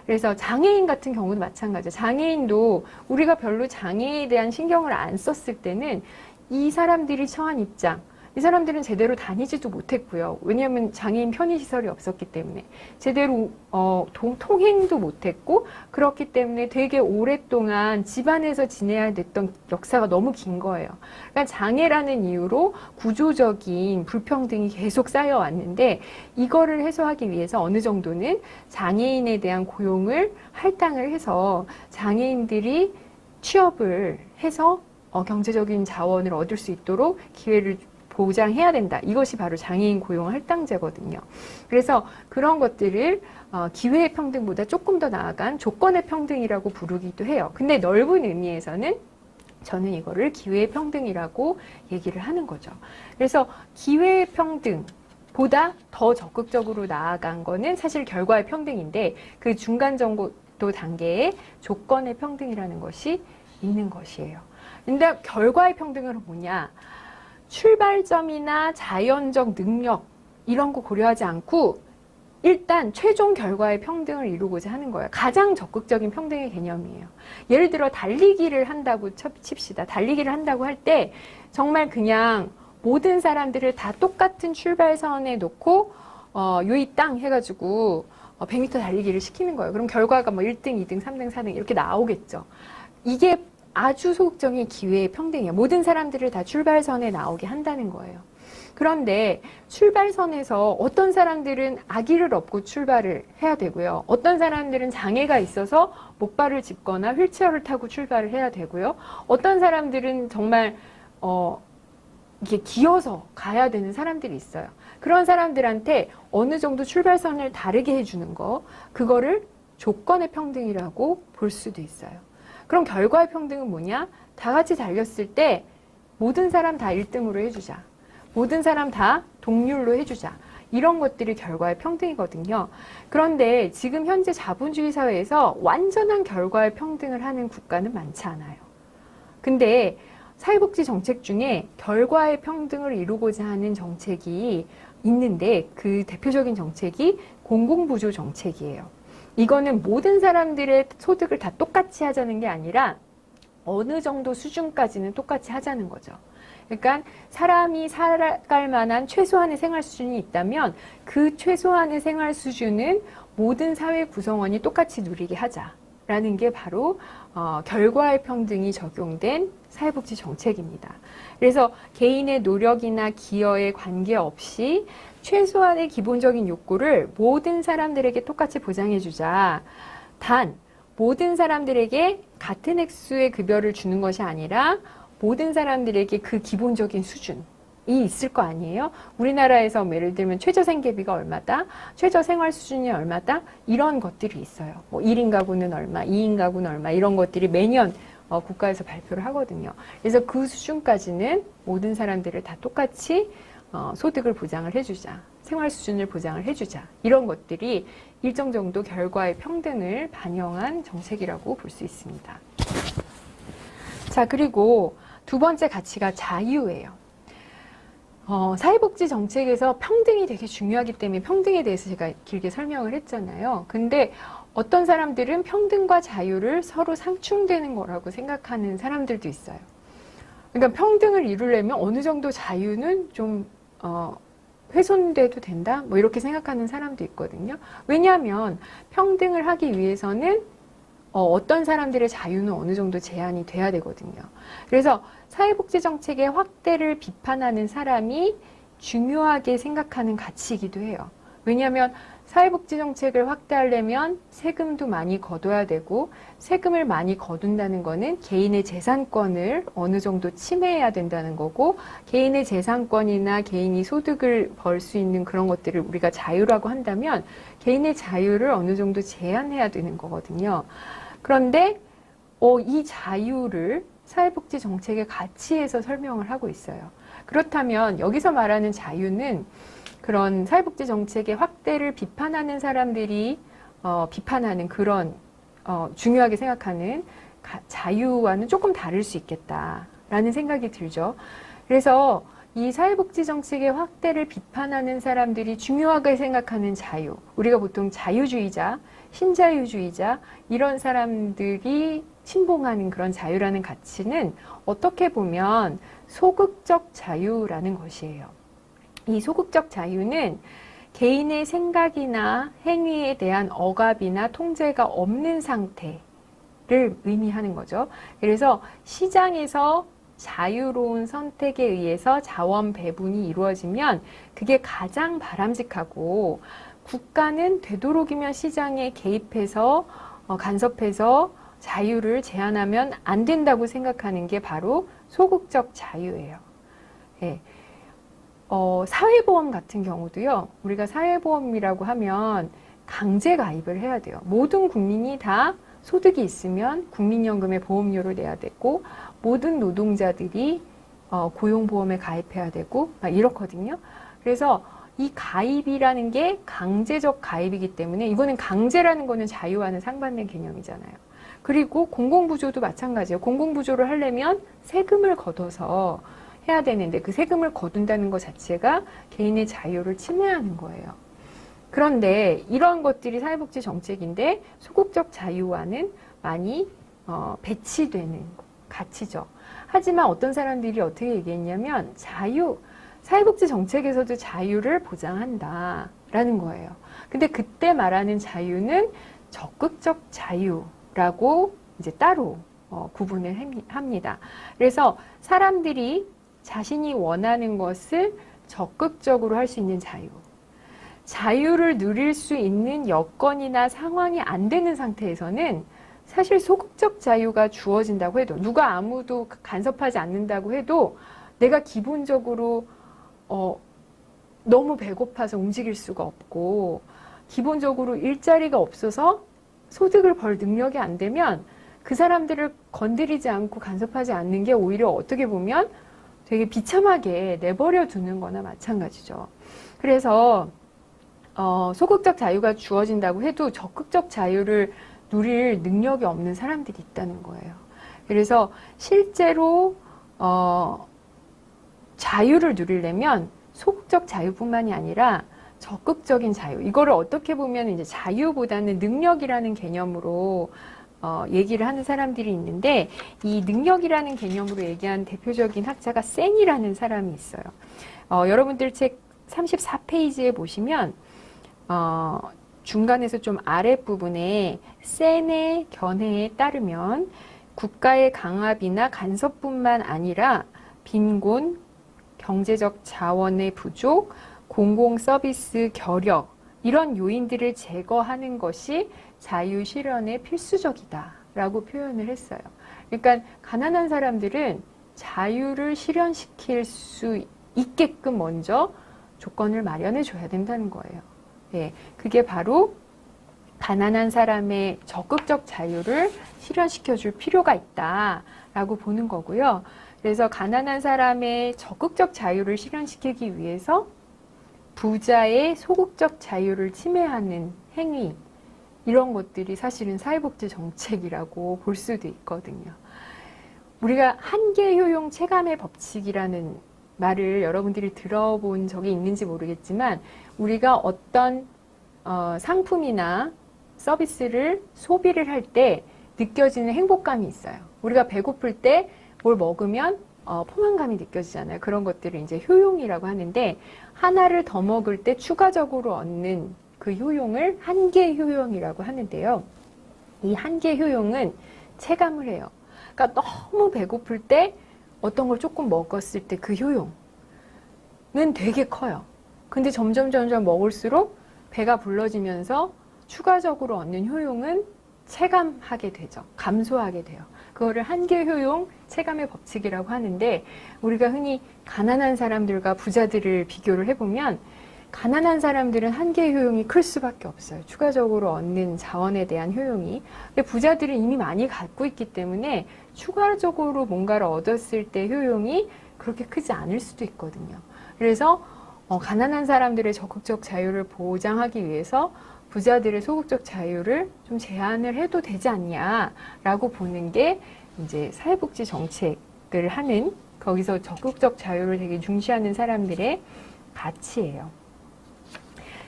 그래서 장애인 같은 경우도 마찬가지예요. 장애인도 우리가 별로 장애에 대한 신경을 안 썼을 때는 이 사람들이 처한 입장, 이 사람들은 제대로 다니지도 못했고요. 왜냐하면 장애인 편의시설이 없었기 때문에 제대로 통행도 못했고, 그렇기 때문에 되게 오랫동안 집안에서 지내야 됐던 역사가 너무 긴 거예요. 그러니까 장애라는 이유로 구조적인 불평등이 계속 쌓여왔는데, 이거를 해소하기 위해서 어느 정도는 장애인에 대한 고용을 할당을 해서 장애인들이 취업을 해서 경제적인 자원을 얻을 수 있도록 기회를 보장해야 된다. 이것이 바로 장애인 고용 할당제거든요. 그래서 그런 것들을 기회의 평등보다 조금 더 나아간 조건의 평등이라고 부르기도 해요. 근데 넓은 의미에서는 저는 이거를 기회의 평등이라고 얘기를 하는 거죠. 그래서 기회의 평등보다 더 적극적으로 나아간 거는 사실 결과의 평등인데, 그 중간 정도 단계에 조건의 평등이라는 것이 있는 것이에요. 근데 결과의 평등은 뭐냐? 출발점이나 자연적 능력 이런 거 고려하지 않고 일단 최종 결과의 평등을 이루고자 하는 거예요. 가장 적극적인 평등의 개념이에요. 예를 들어 달리기를 한다고 칩시다. 달리기를 한다고 할 때 정말 그냥 모든 사람들을 다 똑같은 출발선에 놓고 요이 땅 해가지고 100m 달리기를 시키는 거예요. 그럼 결과가 뭐 1등, 2등, 3등, 4등 이렇게 나오겠죠. 이게 아주 소극적인 기회의 평등이에요. 모든 사람들을 다 출발선에 나오게 한다는 거예요. 그런데 출발선에서 어떤 사람들은 아기를 업고 출발을 해야 되고요. 어떤 사람들은 장애가 있어서 목발을 짚거나 휠체어를 타고 출발을 해야 되고요. 어떤 사람들은 정말 이게 기어서 가야 되는 사람들이 있어요. 그런 사람들한테 어느 정도 출발선을 다르게 해주는 거, 그거를 조건의 평등이라고 볼 수도 있어요. 그럼 결과의 평등은 뭐냐? 다 같이 달렸을 때 모든 사람 다 1등으로 해주자. 모든 사람 다 동률로 해주자. 이런 것들이 결과의 평등이거든요. 그런데 지금 현재 자본주의 사회에서 완전한 결과의 평등을 하는 국가는 많지 않아요. 근데 사회복지 정책 중에 결과의 평등을 이루고자 하는 정책이 있는데 그 대표적인 정책이 공공부조 정책이에요. 이거는 모든 사람들의 소득을 다 똑같이 하자는 게 아니라 어느 정도 수준까지는 똑같이 하자는 거죠. 그러니까 사람이 살아갈 만한 최소한의 생활 수준이 있다면 그 최소한의 생활 수준은 모든 사회 구성원이 똑같이 누리게 하자라는 게 바로 결과의 평등이 적용된 사회복지 정책입니다. 그래서 개인의 노력이나 기여에 관계없이 최소한의 기본적인 욕구를 모든 사람들에게 똑같이 보장해주자. 단, 모든 사람들에게 같은 액수의 급여를 주는 것이 아니라 모든 사람들에게 그 기본적인 수준이 있을 거 아니에요? 우리나라에서 예를 들면 최저생계비가 얼마다, 최저생활 수준이 얼마다, 이런 것들이 있어요. 뭐 1인 가구는 얼마, 2인 가구는 얼마, 이런 것들이 매년 국가에서 발표를 하거든요. 그래서 그 수준까지는 모든 사람들을 다 똑같이 소득을 보장을 해주자. 생활 수준을 보장을 해주자. 이런 것들이 일정 정도 결과의 평등을 반영한 정책이라고 볼 수 있습니다. 자, 그리고 두 번째 가치가 자유예요. 사회복지 정책에서 평등이 되게 중요하기 때문에 평등에 대해서 제가 길게 설명을 했잖아요. 근데 어떤 사람들은 평등과 자유를 서로 상충되는 거라고 생각하는 사람들도 있어요. 그러니까 평등을 이루려면 어느 정도 자유는 좀 훼손돼도 된다? 뭐 이렇게 생각하는 사람도 있거든요. 왜냐하면 평등을 하기 위해서는 어떤 사람들의 자유는 어느 정도 제한이 돼야 되거든요. 그래서 사회복지 정책의 확대를 비판하는 사람이 중요하게 생각하는 가치이기도 해요. 왜냐하면 사회복지 정책을 확대하려면 세금도 많이 거둬야 되고 세금을 많이 거둔다는 거는 개인의 재산권을 어느 정도 침해해야 된다는 거고 개인의 재산권이나 개인이 소득을 벌 수 있는 그런 것들을 우리가 자유라고 한다면 개인의 자유를 어느 정도 제한해야 되는 거거든요. 그런데 이 자유를 사회복지 정책의 가치에서 설명을 하고 있어요. 그렇다면 여기서 말하는 자유는 그런 사회복지 정책의 확대를 비판하는 사람들이 비판하는 그런 중요하게 생각하는 자유와는 조금 다를 수 있겠다라는 생각이 들죠. 그래서 이 사회복지 정책의 확대를 비판하는 사람들이 중요하게 생각하는 자유, 우리가 보통 자유주의자, 신자유주의자 이런 사람들이 신봉하는 그런 자유라는 가치는 어떻게 보면 소극적 자유라는 것이에요. 이 소극적 자유는 개인의 생각이나 행위에 대한 억압이나 통제가 없는 상태를 의미하는 거죠. 그래서 시장에서 자유로운 선택에 의해서 자원 배분이 이루어지면 그게 가장 바람직하고 국가는 되도록이면 시장에 개입해서 간섭해서 자유를 제한하면 안 된다고 생각하는 게 바로 소극적 자유예요. 네. 사회보험 같은 경우도요, 우리가 사회보험이라고 하면 강제 가입을 해야 돼요. 모든 국민이 다 소득이 있으면 국민연금에 보험료를 내야 되고, 모든 노동자들이 고용보험에 가입해야 되고, 이렇거든요. 그래서 이 가입이라는 게 강제적 가입이기 때문에, 이거는 강제라는 거는 자유와는 상반된 개념이잖아요. 그리고 공공부조도 마찬가지예요. 공공부조를 하려면 세금을 걷어서 해야 되는데 그 세금을 거둔다는 것 자체가 개인의 자유를 침해하는 거예요. 그런데 이런 것들이 사회복지 정책인데 소극적 자유와는 많이 배치되는 가치죠. 하지만 어떤 사람들이 어떻게 얘기했냐면 사회복지 정책에서도 자유를 보장한다라는 거예요. 근데 그때 말하는 자유는 적극적 자유라고 이제 따로 구분을 합니다. 그래서 사람들이 자신이 원하는 것을 적극적으로 할 수 있는 자유. 자유를 누릴 수 있는 여건이나 상황이 안 되는 상태에서는 사실 소극적 자유가 주어진다고 해도, 누가 아무도 간섭하지 않는다고 해도 내가 기본적으로 너무 배고파서 움직일 수가 없고, 기본적으로 일자리가 없어서 소득을 벌 능력이 안 되면 그 사람들을 건드리지 않고 간섭하지 않는 게 오히려 어떻게 보면 되게 비참하게 내버려 두는 거나 마찬가지죠. 그래서 소극적 자유가 주어진다고 해도 적극적 자유를 누릴 능력이 없는 사람들이 있다는 거예요. 그래서 실제로 자유를 누리려면 소극적 자유뿐만이 아니라 적극적인 자유, 이거를 어떻게 보면 이제 자유보다는 능력이라는 개념으로 얘기를 하는 사람들이 있는데, 이 능력이라는 개념으로 얘기한 대표적인 학자가 센이라는 사람이 있어요. 여러분들 책 34페이지에 보시면 중간에서 좀 아랫부분에 센의 견해에 따르면 국가의 강압이나 간섭뿐만 아니라 빈곤, 경제적 자원의 부족, 공공 서비스 결여, 이런 요인들을 제거하는 것이 자유 실현에 필수적이다라고 표현을 했어요. 그러니까 가난한 사람들은 자유를 실현시킬 수 있게끔 먼저 조건을 마련해 줘야 된다는 거예요. 네, 그게 바로 가난한 사람의 적극적 자유를 실현시켜 줄 필요가 있다라고 보는 거고요. 그래서 가난한 사람의 적극적 자유를 실현시키기 위해서 부자의 소극적 자유를 침해하는 행위, 이런 것들이 사실은 사회복지 정책이라고 볼 수도 있거든요. 우리가 한계 효용 체감의 법칙이라는 말을 여러분들이 들어본 적이 있는지 모르겠지만, 우리가 어떤 상품이나 서비스를 소비를 할 때 느껴지는 행복감이 있어요. 우리가 배고플 때 뭘 먹으면 포만감이 느껴지잖아요. 그런 것들을 이제 효용이라고 하는데, 하나를 더 먹을 때 추가적으로 얻는 그 효용을 한계 효용이라고 하는데요. 이 한계 효용은 체감을 해요. 그러니까 너무 배고플 때 어떤 걸 조금 먹었을 때 그 효용은 되게 커요. 근데 점점 먹을수록 배가 불러지면서 추가적으로 얻는 효용은 체감하게 되죠. 감소하게 돼요. 그거를 한계 효용 체감의 법칙이라고 하는데, 우리가 흔히 가난한 사람들과 부자들을 비교를 해보면 가난한 사람들은 한계 효용이 클 수밖에 없어요. 추가적으로 얻는 자원에 대한 효용이. 근데 부자들은 이미 많이 갖고 있기 때문에 추가적으로 뭔가를 얻었을 때 효용이 그렇게 크지 않을 수도 있거든요. 그래서 가난한 사람들의 적극적 자유를 보장하기 위해서 부자들의 소극적 자유를 좀 제한을 해도 되지 않냐라고 보는 게 이제 사회복지 정책을 하는, 거기서 적극적 자유를 되게 중시하는 사람들의 가치예요.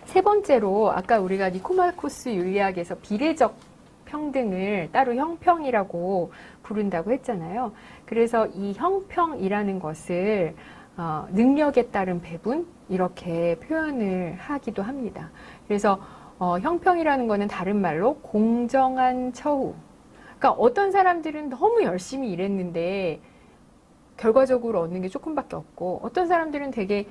세 번째로, 아까 우리가 니코마코스 윤리학에서 비례적 평등을 따로 형평이라고 부른다고 했잖아요. 그래서 이 형평이라는 것을 능력에 따른 배분, 이렇게 표현을 하기도 합니다. 그래서 형평이라는 거는 다른 말로 공정한 처우. 그러니까 어떤 사람들은 너무 열심히 일했는데 결과적으로 얻는 게 조금밖에 없고, 어떤 사람들은 되게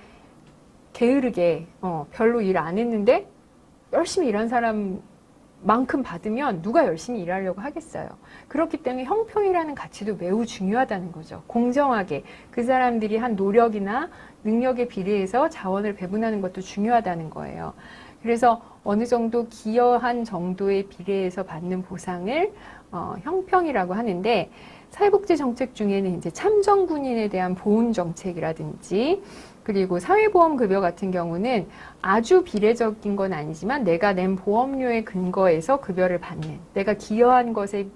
게으르게 별로 일 안 했는데 열심히 일한 사람만큼 받으면 누가 열심히 일하려고 하겠어요. 그렇기 때문에 형평이라는 가치도 매우 중요하다는 거죠. 공정하게 그 사람들이 한 노력이나 능력에 비례해서 자원을 배분하는 것도 중요하다는 거예요. 그래서 어느 정도 기여한 정도에 비례해서 받는 보상을 형평이라고 하는데, 사회복지 정책 중에는 이제 참정군인에 대한 보훈 정책이라든지, 그리고 사회보험급여 같은 경우는 아주 비례적인 건 아니지만 내가 낸 보험료에 근거해서 급여를 받는, 내가 기여한 것에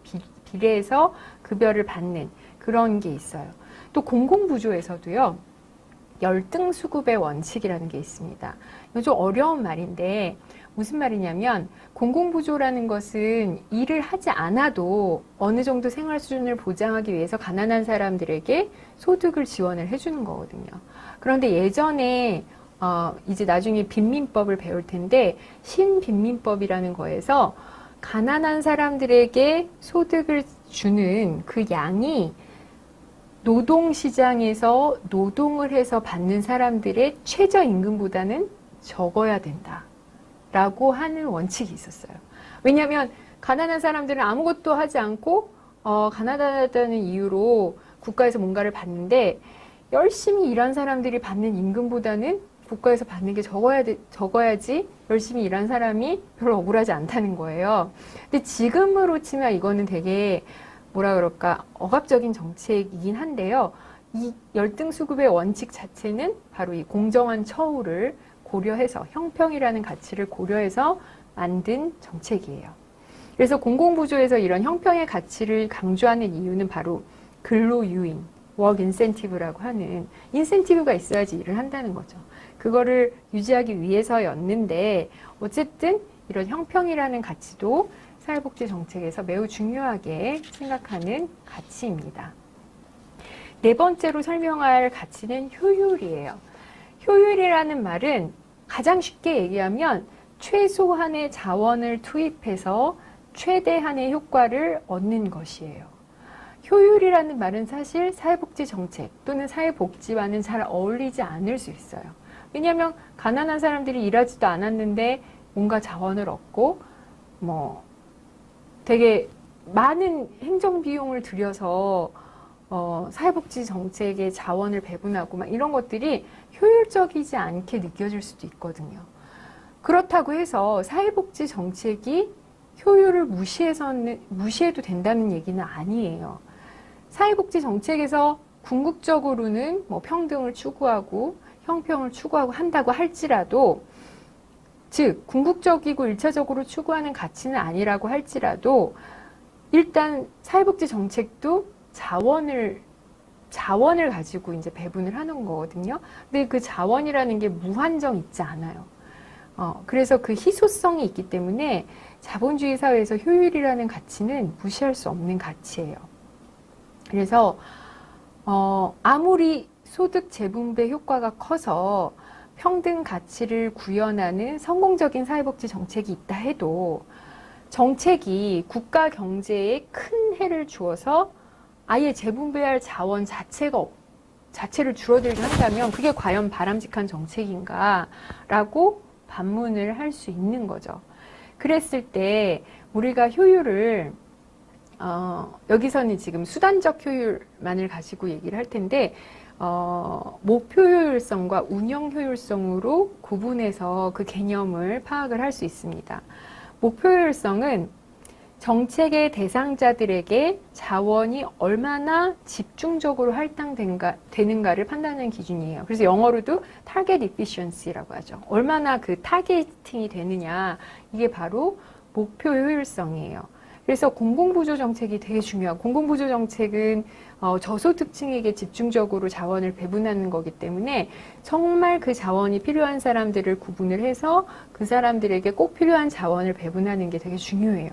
비례해서 급여를 받는 그런 게 있어요. 또 공공부조에서도요, 열등 수급의 원칙이라는 게 있습니다. 이거 좀 어려운 말인데 무슨 말이냐면 공공부조라는 것은 일을 하지 않아도 어느 정도 생활 수준을 보장하기 위해서 가난한 사람들에게 소득을 지원을 해주는 거거든요. 그런데 예전에 이제 나중에 빈민법을 배울 텐데 신빈민법이라는 거에서 가난한 사람들에게 소득을 주는 그 양이 노동시장에서 노동을 해서 받는 사람들의 최저임금보다는 적어야 된다. 라고 하는 원칙이 있었어요. 왜냐하면 가난한 사람들은 아무것도 하지 않고 가난하다는 이유로 국가에서 뭔가를 받는데 열심히 일한 사람들이 받는 임금보다는 국가에서 받는 게 적어야지 열심히 일한 사람이 별로 억울하지 않다는 거예요. 근데 지금으로 치면 이거는 되게 뭐라 그럴까 억압적인 정책이긴 한데요. 이 열등수급의 원칙 자체는 바로 이 공정한 처우를 고려해서 형평이라는 가치를 고려해서 만든 정책이에요. 그래서 공공부조에서 이런 형평의 가치를 강조하는 이유는 바로 근로유인, work incentive라고 하는 인센티브가 있어야지 일을 한다는 거죠. 그거를 유지하기 위해서였는데 어쨌든 이런 형평이라는 가치도 사회복지 정책에서 매우 중요하게 생각하는 가치입니다. 네 번째로 설명할 가치는 효율이에요. 효율이라는 말은 가장 쉽게 얘기하면 최소한의 자원을 투입해서 최대한의 효과를 얻는 것이에요. 효율이라는 말은 사실 사회복지 정책 또는 사회복지와는 잘 어울리지 않을 수 있어요. 왜냐하면 가난한 사람들이 일하지도 않았는데 뭔가 자원을 얻고 되게 많은 행정비용을 들여서 사회복지 정책에 자원을 배분하고 막 이런 것들이 효율적이지 않게 느껴질 수도 있거든요. 그렇다고 해서 사회복지 정책이 효율을 무시해도 된다는 얘기는 아니에요. 사회복지 정책에서 궁극적으로는 평등을 추구하고 형평을 추구하고 한다고 할지라도, 즉 궁극적이고 일차적으로 추구하는 가치는 아니라고 할지라도 일단 사회복지 정책도 자원을 가지고 이제 배분을 하는 거거든요. 근데 그 자원이라는 게 무한정 있지 않아요. 그래서 그 희소성이 있기 때문에 자본주의 사회에서 효율이라는 가치는 무시할 수 없는 가치예요. 그래서 아무리 소득 재분배 효과가 커서 평등 가치를 구현하는 성공적인 사회복지 정책이 있다 해도 정책이 국가 경제에 큰 해를 주어서 아예 재분배할 자원 자체를 줄어들게 한다면 그게 과연 바람직한 정책인가라고 반문을 할 수 있는 거죠. 그랬을 때 우리가 효율을 여기서는 지금 수단적 효율만을 가지고 얘기를 할 텐데 목표 효율성과 운영 효율성으로 구분해서 그 개념을 파악을 할 수 있습니다. 목표 효율성은 정책의 대상자들에게 자원이 얼마나 집중적으로 할당되는가를 판단하는 기준이에요. 그래서 영어로도 target efficiency라고 하죠. 얼마나 그 타겟팅이 되느냐, 이게 바로 목표 효율성이에요. 그래서 공공부조 정책이 되게 중요하고, 공공부조 정책은 저소득층에게 집중적으로 자원을 배분하는 거기 때문에 정말 그 자원이 필요한 사람들을 구분을 해서 그 사람들에게 꼭 필요한 자원을 배분하는 게 되게 중요해요.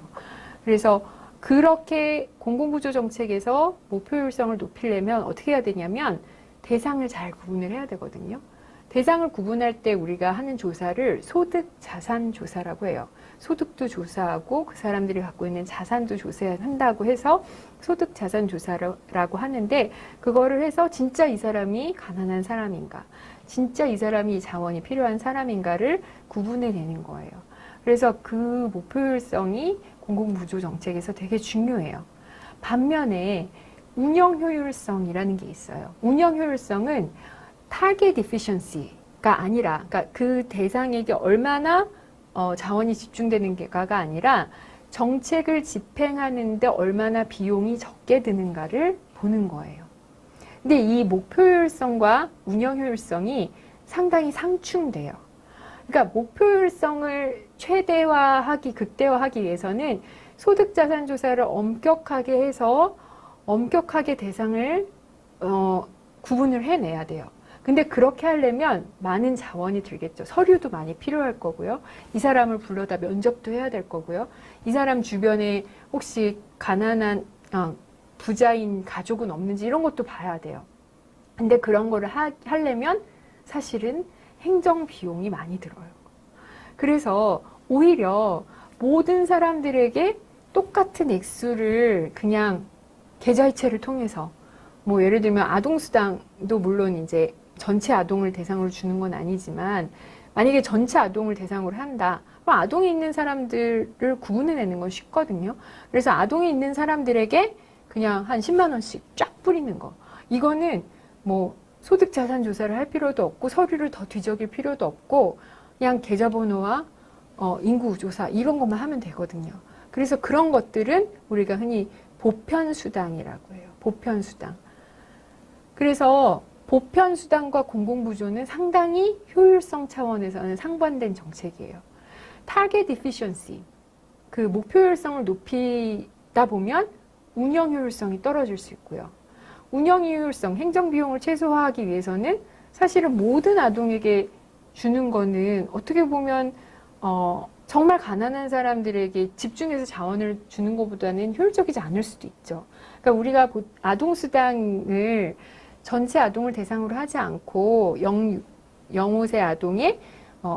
그래서 그렇게 공공부조 정책에서 목표 효율성을 높이려면 어떻게 해야 되냐면 대상을 잘 구분을 해야 되거든요. 대상을 구분할 때 우리가 하는 조사를 소득 자산 조사라고 해요. 소득도 조사하고 그 사람들이 갖고 있는 자산도 조사한다고 해서 소득 자산 조사라고 하는데, 그거를 해서 진짜 이 사람이 가난한 사람인가, 진짜 이 사람이 이 자원이 필요한 사람인가를 구분해내는 거예요. 그래서 그 목표 효율성이 공공부조 정책에서 되게 중요해요. 반면에 운영 효율성이라는 게 있어요. 운영 효율성은 target efficiency가 아니라, 그러니까 그 대상에게 얼마나 자원이 집중되는가가 아니라 정책을 집행하는데 얼마나 비용이 적게 드는가를 보는 거예요. 근데 이 목표 효율성과 운영 효율성이 상당히 상충돼요. 그러니까 목표 효율성을 극대화하기 위해서는 소득자산조사를 엄격하게 해서 엄격하게 대상을 구분을 해내야 돼요. 근데 그렇게 하려면 많은 자원이 들겠죠. 서류도 많이 필요할 거고요. 이 사람을 불러다 면접도 해야 될 거고요. 이 사람 주변에 혹시 가난한 부자인 가족은 없는지 이런 것도 봐야 돼요. 근데 그런 거를 하려면 사실은 행정 비용이 많이 들어요. 그래서 오히려 모든 사람들에게 똑같은 액수를 그냥 계좌이체를 통해서 뭐 예를 들면 아동수당도 물론 이제 전체 아동을 대상으로 주는 건 아니지만 만약에 전체 아동을 대상으로 한다. 그럼 아동이 있는 사람들을 구분해내는 건 쉽거든요. 그래서 아동이 있는 사람들에게 그냥 한 10만 원씩 쫙 뿌리는 거. 이거는 뭐 소득 자산 조사를 할 필요도 없고 서류를 더 뒤적일 필요도 없고 그냥 계좌번호와 인구 조사 이런 것만 하면 되거든요. 그래서 그런 것들은 우리가 흔히 보편수당이라고 해요. 보편수당. 그래서 보편수당과 공공부조는 상당히 효율성 차원에서는 상반된 정책이에요. 타겟 이피션시, 그 목표 효율성을 높이다 보면 운영 효율성이 떨어질 수 있고요. 운영 효율성, 행정 비용을 최소화하기 위해서는 사실은 모든 아동에게 주는 거는 어떻게 보면 정말 가난한 사람들에게 집중해서 자원을 주는 것보다는 효율적이지 않을 수도 있죠. 그러니까 우리가 아동수당을 전체 아동을 대상으로 하지 않고 0~5세 아동의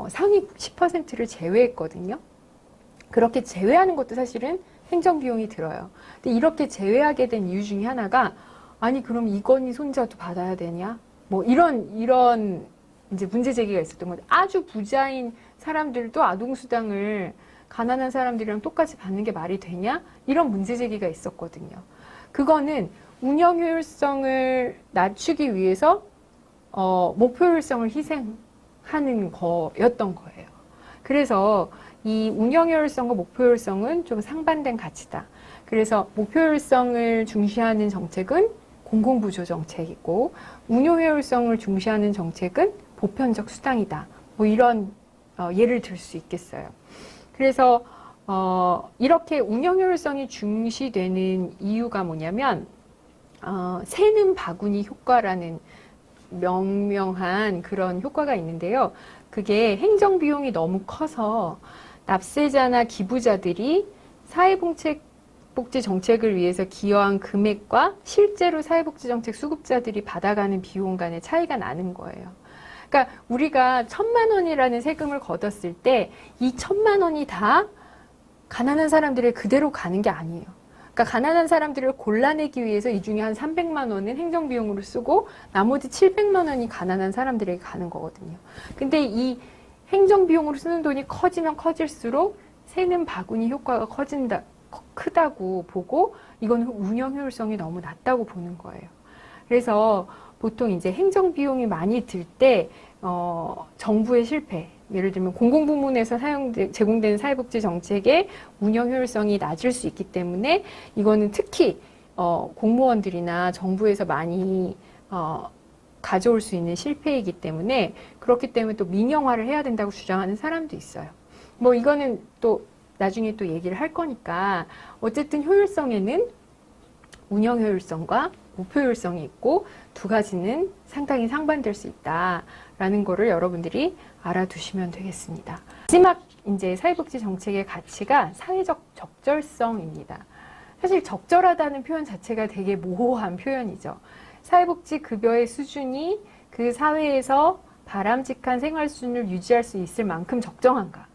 상위 10%를 제외했거든요. 그렇게 제외하는 것도 사실은 행정비용이 들어요. 근데 이렇게 제외하게 된 이유 중에 하나가 아니 그럼 이건희 손자도 받아야 되냐? 뭐 이런 이제 문제 제기가 있었던 거죠. 아주 부자인 사람들도 아동수당을 가난한 사람들이랑 똑같이 받는 게 말이 되냐? 이런 문제 제기가 있었거든요. 그거는 운영 효율성을 낮추기 위해서 목표 효율성을 희생하는 거였던 거예요. 그래서 이 운영 효율성과 목표 효율성은 좀 상반된 가치다. 그래서 목표 효율성을 중시하는 정책은 공공부조 정책이고 운용 효율성을 중시하는 정책은 보편적 수당이다. 뭐 이런 예를 들 수 있겠어요. 그래서 이렇게 운영 효율성이 중시되는 이유가 뭐냐면 새는 바구니 효과라는 명명한 그런 효과가 있는데요. 그게 행정비용이 너무 커서 납세자나 기부자들이 사회복지 정책을 위해서 기여한 금액과 실제로 사회복지정책 수급자들이 받아가는 비용 간의 차이가 나는 거예요. 그러니까 우리가 1,000만 원이라는 세금을 걷었을 때 이 1,000만 원이 다 가난한 사람들의 그대로 가는 게 아니에요. 그러니까 가난한 사람들을 골라내기 위해서 이 중에 한 300만 원은 행정비용으로 쓰고 나머지 700만 원이 가난한 사람들에게 가는 거거든요. 근데 이 행정비용으로 쓰는 돈이 커지면 커질수록 새는 바구니 효과가 크다고 보고 이건 운영 효율성이 너무 낮다고 보는 거예요. 그래서 보통 이제 행정비용이 많이 들 때 정부의 실패, 예를 들면 공공부문에서 제공되는 사회복지 정책의 운영 효율성이 낮을 수 있기 때문에 이거는 특히 공무원들이나 정부에서 많이 가져올 수 있는 실패이기 때문에 그렇기 때문에 또 민영화를 해야 된다고 주장하는 사람도 있어요. 뭐 이거는 또 나중에 또 얘기를 할 거니까 어쨌든 효율성에는 운영 효율성과 목표 효율성이 있고 두 가지는 상당히 상반될 수 있다라는 거를 여러분들이 알아두시면 되겠습니다. 마지막 이제 사회복지 정책의 가치가 사회적 적절성입니다. 사실 적절하다는 표현 자체가 되게 모호한 표현이죠. 사회복지 급여의 수준이 그 사회에서 바람직한 생활 수준을 유지할 수 있을 만큼 적정한가?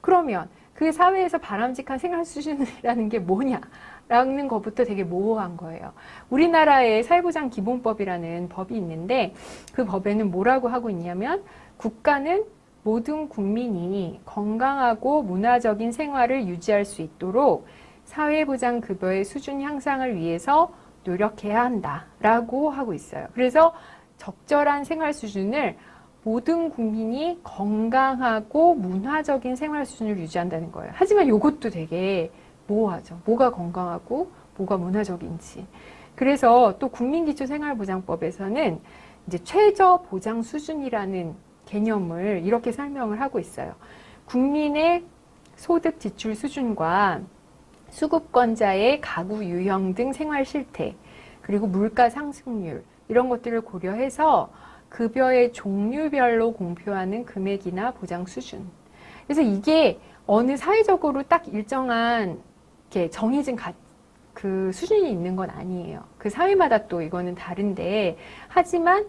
그러면 그 사회에서 바람직한 생활 수준이라는 게 뭐냐? 라는 것부터 되게 모호한 거예요. 우리나라의 사회보장기본법이라는 법이 있는데 그 법에는 뭐라고 하고 있냐면 국가는 모든 국민이 건강하고 문화적인 생활을 유지할 수 있도록 사회보장급여의 수준 향상을 위해서 노력해야 한다라고 하고 있어요. 그래서 적절한 생활 수준을 모든 국민이 건강하고 문화적인 생활 수준을 유지한다는 거예요. 하지만 이것도 되게 모호하죠. 뭐가 건강하고 뭐가 문화적인지. 그래서 또 국민기초생활보장법에서는 이제 최저 보장 수준이라는 개념을 이렇게 설명을 하고 있어요. 국민의 소득 지출 수준과 수급권자의 가구 유형 등 생활 실태, 그리고 물가 상승률 이런 것들을 고려해서 급여의 종류별로 공표하는 금액이나 보장 수준. 그래서 이게 어느 사회적으로 딱 일정한 이렇게 정해진 그 수준이 있는 건 아니에요. 그 사회마다 또 이거는 다른데, 하지만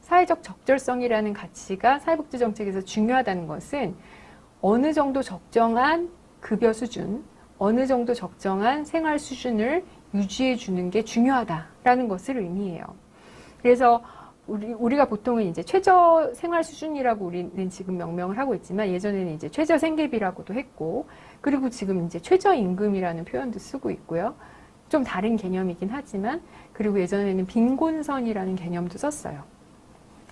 사회적 적절성이라는 가치가 사회복지 정책에서 중요하다는 것은 어느 정도 적정한 급여 수준, 어느 정도 적정한 생활 수준을 유지해 주는 게 중요하다라는 것을 의미해요. 그래서 우리가 보통은 이제 최저 생활 수준이라고 우리는 지금 명명을 하고 있지만, 예전에는 이제 최저 생계비라고도 했고, 그리고 지금 이제 최저임금이라는 표현도 쓰고 있고요. 좀 다른 개념이긴 하지만, 그리고 예전에는 빈곤선이라는 개념도 썼어요.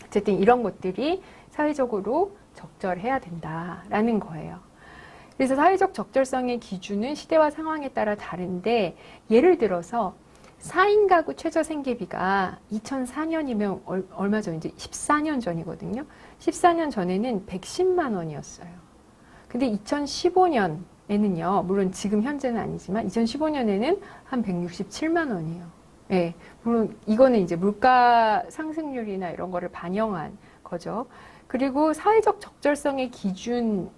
어쨌든 이런 것들이 사회적으로 적절해야 된다라는 거예요. 그래서 사회적 적절성의 기준은 시대와 상황에 따라 다른데, 예를 들어서 4인 가구 최저 생계비가 2004년이면 얼마 전, 이제 14년 전이거든요. 14년 전에는 110만 원이었어요. 근데 2015년에는요, 물론 지금 현재는 아니지만 2015년에는 한 167만 원이에요. 예, 물론 이거는 이제 물가 상승률이나 이런 거를 반영한 거죠. 그리고 사회적 적절성의 기준은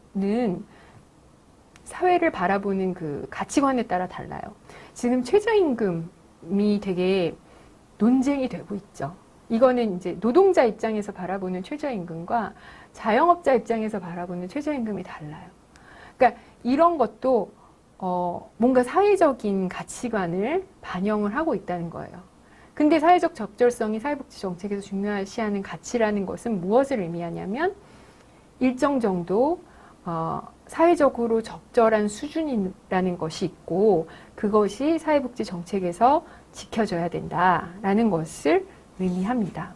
사회를 바라보는 그 가치관에 따라 달라요. 지금 최저임금이 되게 논쟁이 되고 있죠. 이거는 이제 노동자 입장에서 바라보는 최저임금과 자영업자 입장에서 바라보는 최저임금이 달라요. 그러니까 이런 것도 뭔가 사회적인 가치관을 반영을 하고 있다는 거예요. 근데 사회적 적절성이 사회복지 정책에서 중요시하는 가치라는 것은 무엇을 의미하냐면 일정 정도 사회적으로 적절한 수준이라는 것이 있고, 그것이 사회복지 정책에서 지켜져야 된다라는 것을 의미합니다.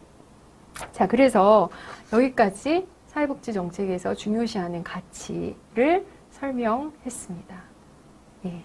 자, 그래서 여기까지 사회복지 정책에서 중요시하는 가치를 설명했습니다. 예.